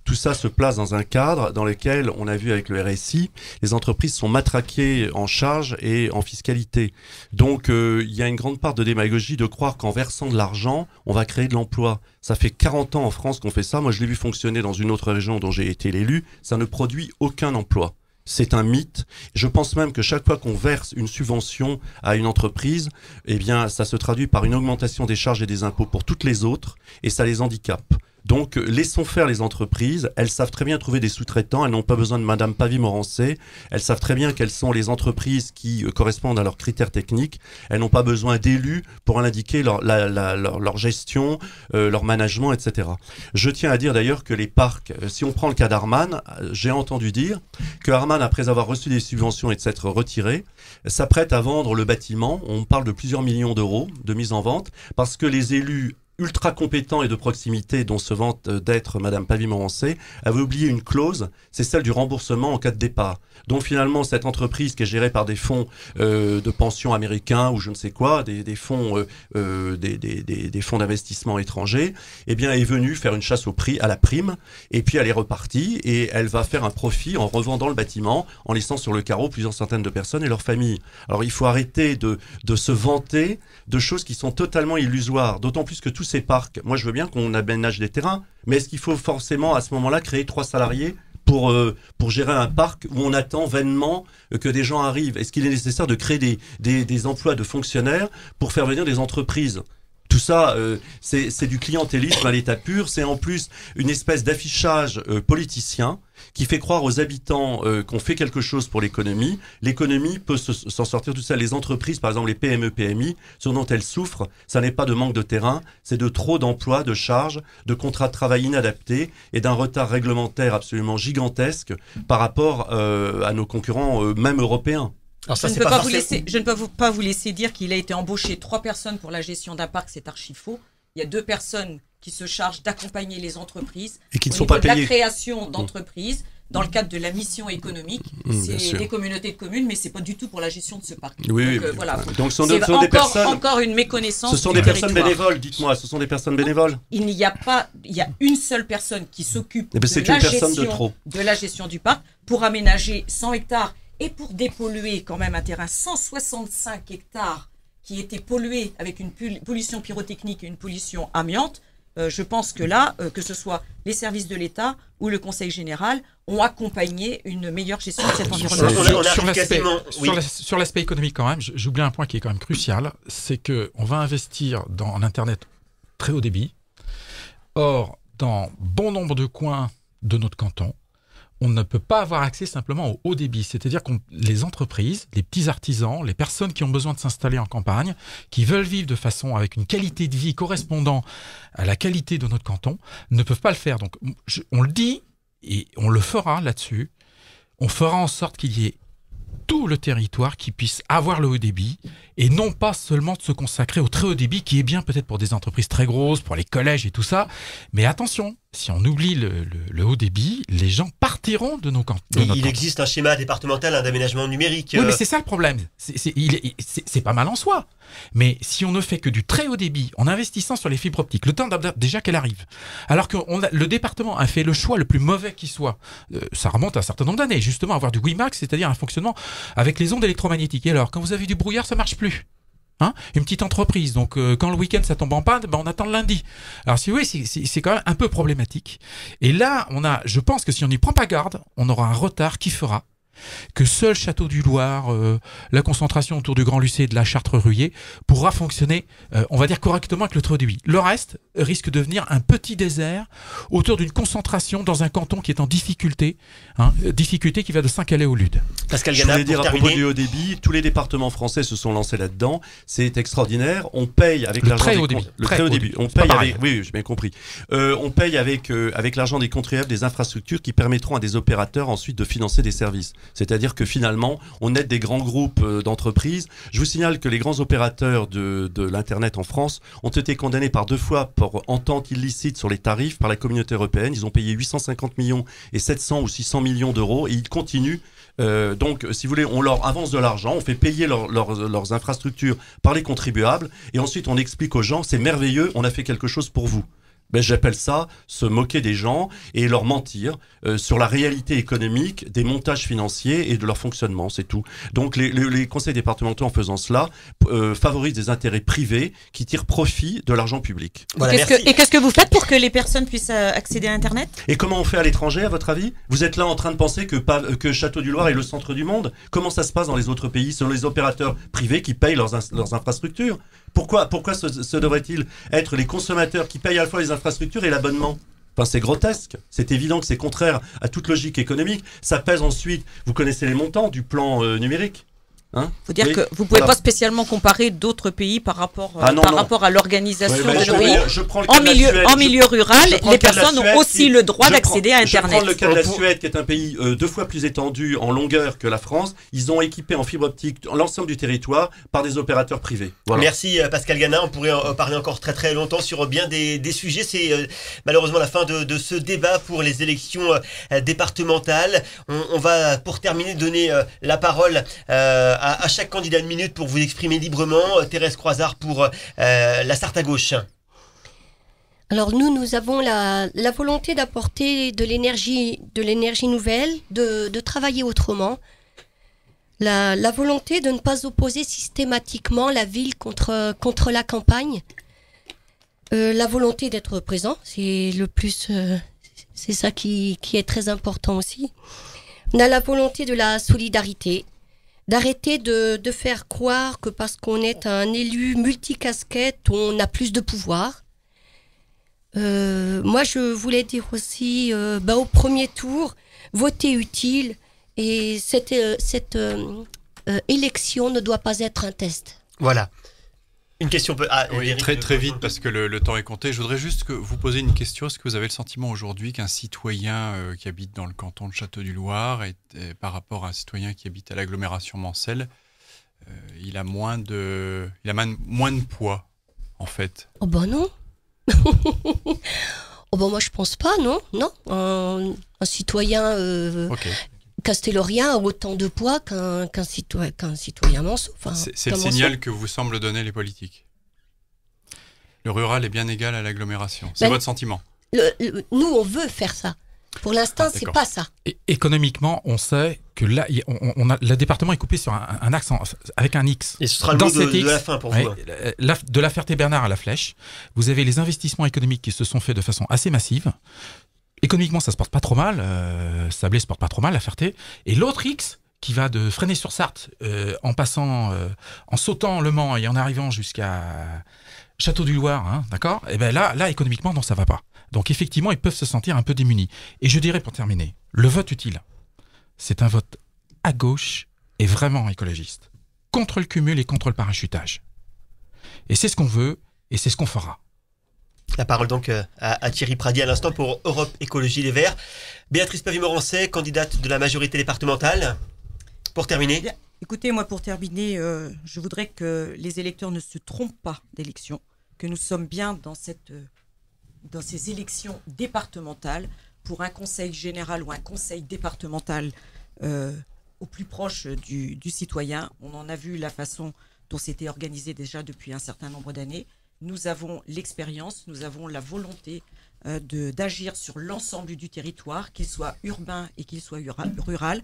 tout ça se place dans un cadre dans lequel, on a vu avec le RSI, les entreprises sont matraquées en charges et en fiscalité. Donc, il y a une grande part de démagogie de croire qu'en versant de l'argent, on va créer de l'emploi. Ça fait 40 ans en France qu'on fait ça. Moi, je l'ai vu fonctionner dans une autre région dont j'ai été l'élu. Ça ne produit aucun emploi. C'est un mythe. Je pense même que chaque fois qu'on verse une subvention à une entreprise, eh bien, ça se traduit par une augmentation des charges et des impôts pour toutes les autres et ça les handicape. Donc, laissons faire les entreprises. Elles savent très bien trouver des sous-traitants. Elles n'ont pas besoin de Madame Pavie-Morancé. Elles savent très bien quelles sont les entreprises qui correspondent à leurs critères techniques. Elles n'ont pas besoin d'élus pour indiquer leur gestion, leur management, etc. Je tiens à dire d'ailleurs que les parcs, si on prend le cas d'Harman, j'ai entendu dire que Harman, après avoir reçu des subventions et de s'être retiré, s'apprête à vendre le bâtiment. On parle de plusieurs millions d'euros de mise en vente parce que les élus ultra compétent et de proximité dont se vante d'être Madame Pavie-Morancé, avait oublié une clause, c'est celle du remboursement en cas de départ. Donc finalement, cette entreprise qui est gérée par des fonds de pension américains ou je ne sais quoi, des fonds d'investissement étrangers, eh bien est venue faire une chasse au prix, à la prime, et puis elle est repartie et elle va faire un profit en revendant le bâtiment, en laissant sur le carreau plusieurs centaines de personnes et leurs familles. Alors il faut arrêter de se vanter de choses qui sont totalement illusoires, d'autant plus que tous ces parcs, moi je veux bien qu'on aménage des terrains, mais est-ce qu'il faut forcément à ce moment-là créer 3 salariés pour gérer un parc où on attend vainement que des gens arrivent? Est-ce qu'il est nécessaire de créer des emplois de fonctionnaires pour faire venir des entreprises? Tout ça, c'est du clientélisme à l'état pur. C'est en plus une espèce d'affichage politicien qui fait croire aux habitants qu'on fait quelque chose pour l'économie. L'économie peut s'en sortir tout seul. Les entreprises, par exemple les PME, PMI, ce dont elles souffrent, ça n'est pas de manque de terrain, c'est de trop d'emplois, de charges, de contrats de travail inadaptés et d'un retard réglementaire absolument gigantesque par rapport à nos concurrents, même européens. Alors ça, je ne peux pas vous laisser dire qu'il a été embauché 3 personnes pour la gestion d'un parc, c'est archi faux. Il y a 2 personnes qui se chargent d'accompagner les entreprises et qui ne sont pas payées. De la création d'entreprises dans le cadre de la mission économique. C'est des communautés de communes, mais c'est pas du tout pour la gestion de ce parc. Oui, donc, voilà. Donc ce sont des personnes. Encore une méconnaissance. Ce sont des personnes bénévoles. Dites-moi, ce sont des personnes bénévoles. Il y a une seule personne qui s'occupe de la gestion du parc pour aménager 100 hectares. Et pour dépolluer quand même un terrain, 165 hectares qui étaient pollués avec une pollution pyrotechnique et une pollution amiante, je pense que là, que ce soit les services de l'État ou le Conseil général, ont accompagné une meilleure gestion de cet environnement. Sur l'aspect économique quand même, j'oublie un point qui est quand même crucial, c'est qu'on va investir dans Internet très haut débit. Or, dans bon nombre de coins de notre canton, on ne peut pas avoir accès simplement au haut débit. C'est-à-dire que les entreprises, les petits artisans, les personnes qui ont besoin de s'installer en campagne, qui veulent vivre de façon avec une qualité de vie correspondant à la qualité de notre canton, ne peuvent pas le faire. Donc on le dit et on le fera là-dessus. On fera en sorte qu'il y ait tout le territoire qui puisse avoir le haut débit et non pas seulement de se consacrer au très haut débit qui est bien peut-être pour des entreprises très grosses, pour les collèges et tout ça. Mais attention, si on oublie le haut débit, les gens partent sortiront de nos camps. Il existe un schéma départemental d'aménagement numérique. Oui, mais c'est ça le problème. C'est pas mal en soi. Mais si on ne fait que du très haut débit en investissant sur les fibres optiques, le temps déjà qu'elle arrive, alors que le département a fait le choix le plus mauvais qui soit, ça remonte à un certain nombre d'années, justement, avoir du WiMAX, c'est-à-dire un fonctionnement avec les ondes électromagnétiques. Et alors, quand vous avez du brouillard, ça marche plus. Une petite entreprise, donc quand le week-end ça tombe en panne, on attend le lundi. Alors si vous voyez, c'est quand même un peu problématique. Et là, je pense que si on n'y prend pas garde, on aura un retard qui fera que seul Château du Loir, la concentration autour du Grand Lucé et de la Chartres-Ruillé pourra fonctionner, on va dire correctement avec le très haut débit. Le reste risque de devenir un petit désert autour d'une concentration dans un canton qui est en difficulté, difficulté qui va de Saint-Calais au Lude. Pascal Gana, je voulais dire à propos du haut débit, tous les départements français se sont lancés là-dedans. C'est extraordinaire. On paye avec l'argent le très haut débit. On paye avec, oui, j'ai bien compris. On paye avec l'argent des contribuables des infrastructures qui permettront à des opérateurs ensuite de financer des services. C'est-à-dire que finalement, on aide des grands groupes d'entreprises. Je vous signale que les grands opérateurs de l'Internet en France ont été condamnés par 2 fois pour entente illicite sur les tarifs par la communauté européenne. Ils ont payé 850 millions et 700 ou 600 millions d'euros et ils continuent. Donc, si vous voulez, on leur avance de l'argent, on fait payer leurs infrastructures par les contribuables et ensuite on explique aux gens, c'est merveilleux, on a fait quelque chose pour vous. J'appelle ça se moquer des gens et leur mentir sur la réalité économique des montages financiers et de leur fonctionnement, c'est tout. Donc les conseils départementaux, en faisant cela, favorisent des intérêts privés qui tirent profit de l'argent public. Voilà, et qu'est-ce que vous faites pour que les personnes puissent accéder à Internet ? Et comment on fait à l'étranger, à votre avis ? Vous êtes là en train de penser que Château du Loir est le centre du monde ? Comment ça se passe dans les autres pays ? Ce sont les opérateurs privés qui payent leurs infrastructures. Pourquoi ce devrait-il être les consommateurs qui payent à la fois les infrastructures et l'abonnement ? Enfin, c'est grotesque. C'est évident que c'est contraire à toute logique économique. Ça pèse ensuite, vous connaissez les montants du plan numérique. Faut dire que vous pouvez pas spécialement comparer d'autres pays par rapport à l'organisation de pays. En milieu rural, les personnes ont aussi le droit d'accéder à Internet. Je prends le cas de la Suède, qui est un pays 2 fois plus étendu en longueur que la France. Ils ont équipé en fibre optique l'ensemble du territoire par des opérateurs privés. Voilà. Merci Pascal Gana. On pourrait en parler encore très très longtemps sur bien des sujets. C'est malheureusement la fin de ce débat pour les élections départementales. On va, pour terminer, donner la parole à chaque candidat 1 minute pour vous exprimer librement. Thérèse Croizard pour la Sarthe à gauche. Alors nous avons la volonté d'apporter de l'énergie nouvelle, de travailler autrement. La volonté de ne pas opposer systématiquement la ville contre la campagne. La volonté d'être présent, c'est le plus, c'est ça qui est très important aussi. On a la volonté de la solidarité. D'arrêter de faire croire que parce qu'on est un élu multicasquette, on a plus de pouvoir. Moi, je voulais dire aussi, au premier tour, voter utile, et cette élection ne doit pas être un test. Voilà. Une question oui, très vite parce que le temps est compté. Je voudrais juste vous poser une question. Est-ce que vous avez le sentiment aujourd'hui qu'un citoyen qui habite dans le canton de Château du Loir, par rapport à un citoyen qui habite à l'agglomération mancelle, il a moins de poids en fait? Oh ben non. Oh ben moi je pense pas, non. Un citoyen castelorien a autant de poids qu'un citoyen manceau. Enfin, c'est le signal que vous semblent donner les politiques. Le rural est bien égal à l'agglomération. C'est votre sentiment. Nous, on veut faire ça. Pour l'instant, c'est pas ça. Et économiquement, on sait que là, le département est coupé sur un axe avec un X. Et ce sera le mot de la fin pour vous. De la Ferté-Bernard à la Flèche, vous avez les investissements économiques qui se sont faits de façon assez massive. Économiquement, ça se porte pas trop mal. Sablé se porte pas trop mal, la Ferté. Et l'autre X, qui va de Fresnay-sur-Sarthe, en sautant Le Mans et en arrivant jusqu'à Château du Loir, d'accord ? Et ben là, économiquement, non, ça va pas. Donc effectivement, ils peuvent se sentir un peu démunis. Et je dirais, pour terminer, le vote utile, c'est un vote à gauche et vraiment écologiste, contre le cumul et contre le parachutage. Et c'est ce qu'on veut et c'est ce qu'on fera. La parole donc à Thierry Prady à l'instant pour Europe Écologie Les Verts. Béatrice Pavie-Morancet, candidate de la majorité départementale. Pour terminer. Écoutez, moi pour terminer, je voudrais que les électeurs ne se trompent pas d'élection, que nous sommes bien dans ces élections départementales pour un conseil général ou un conseil départemental au plus proche du citoyen. On en a vu la façon dont c'était organisé déjà depuis un certain nombre d'années. Nous avons l'expérience, nous avons la volonté d'agir sur l'ensemble du territoire, qu'il soit urbain et qu'il soit rural.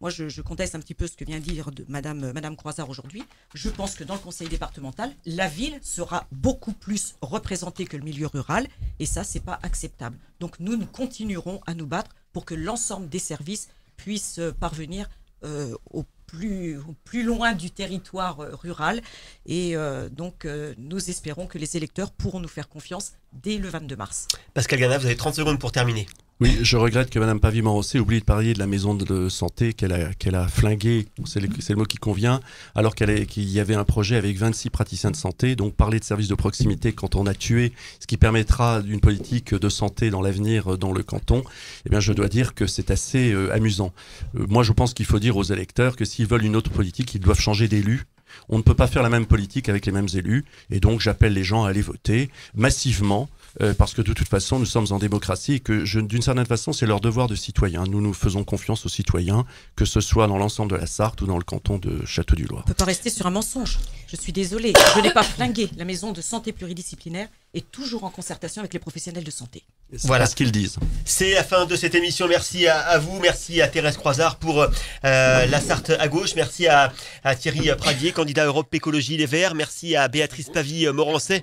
Moi, je conteste un petit peu ce que vient dire Madame Croizard aujourd'hui. Je pense que dans le conseil départemental, la ville sera beaucoup plus représentée que le milieu rural, et ça, c'est pas acceptable. Donc, nous continuerons à nous battre pour que l'ensemble des services puissent parvenir au plus loin du territoire rural. Et donc, nous espérons que les électeurs pourront nous faire confiance dès le 22 mars. Pascal Gana, vous avez 30 secondes pour terminer. Oui, je regrette que Mme Pavie-Morencé oublie de parler de la maison de santé qu'elle a flinguée, c'est le mot qui convient, alors qu'il y avait un projet avec 26 praticiens de santé. Donc parler de services de proximité quand on a tué, ce qui permettra d'une politique de santé dans l'avenir dans le canton, eh bien je dois dire que c'est assez amusant. Moi je pense qu'il faut dire aux électeurs que s'ils veulent une autre politique, ils doivent changer d'élu. On ne peut pas faire la même politique avec les mêmes élus, et donc j'appelle les gens à aller voter massivement, parce que de toute façon nous sommes en démocratie et que d'une certaine façon c'est leur devoir de citoyen. Nous faisons confiance aux citoyens, que ce soit dans l'ensemble de la Sarthe ou dans le canton de Château-du-Loir. On ne peut pas rester sur un mensonge. Je suis désolée, je n'ai pas flingué. La maison de santé pluridisciplinaire est toujours en concertation avec les professionnels de santé. Voilà ce qu'ils disent. C'est la fin de cette émission. Merci à vous, merci à Thérèse Croizard pour la Sarthe à gauche, merci à Thierry Pradier, candidat Europe Écologie Les Verts, merci à Béatrice Pavie-Morencé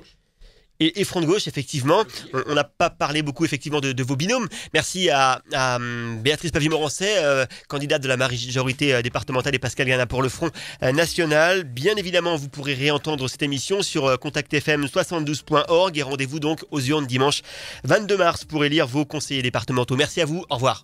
et Front de Gauche, effectivement. On n'a pas parlé beaucoup effectivement de vos binômes. Merci à Béatrice Pavie-Morencé, candidate de la majorité départementale, et Pascal Gana pour le Front National. Bien évidemment, vous pourrez réentendre cette émission sur contactfm72.org et rendez-vous donc aux urnes dimanche 22 mars pour élire vos conseillers départementaux. Merci à vous, au revoir.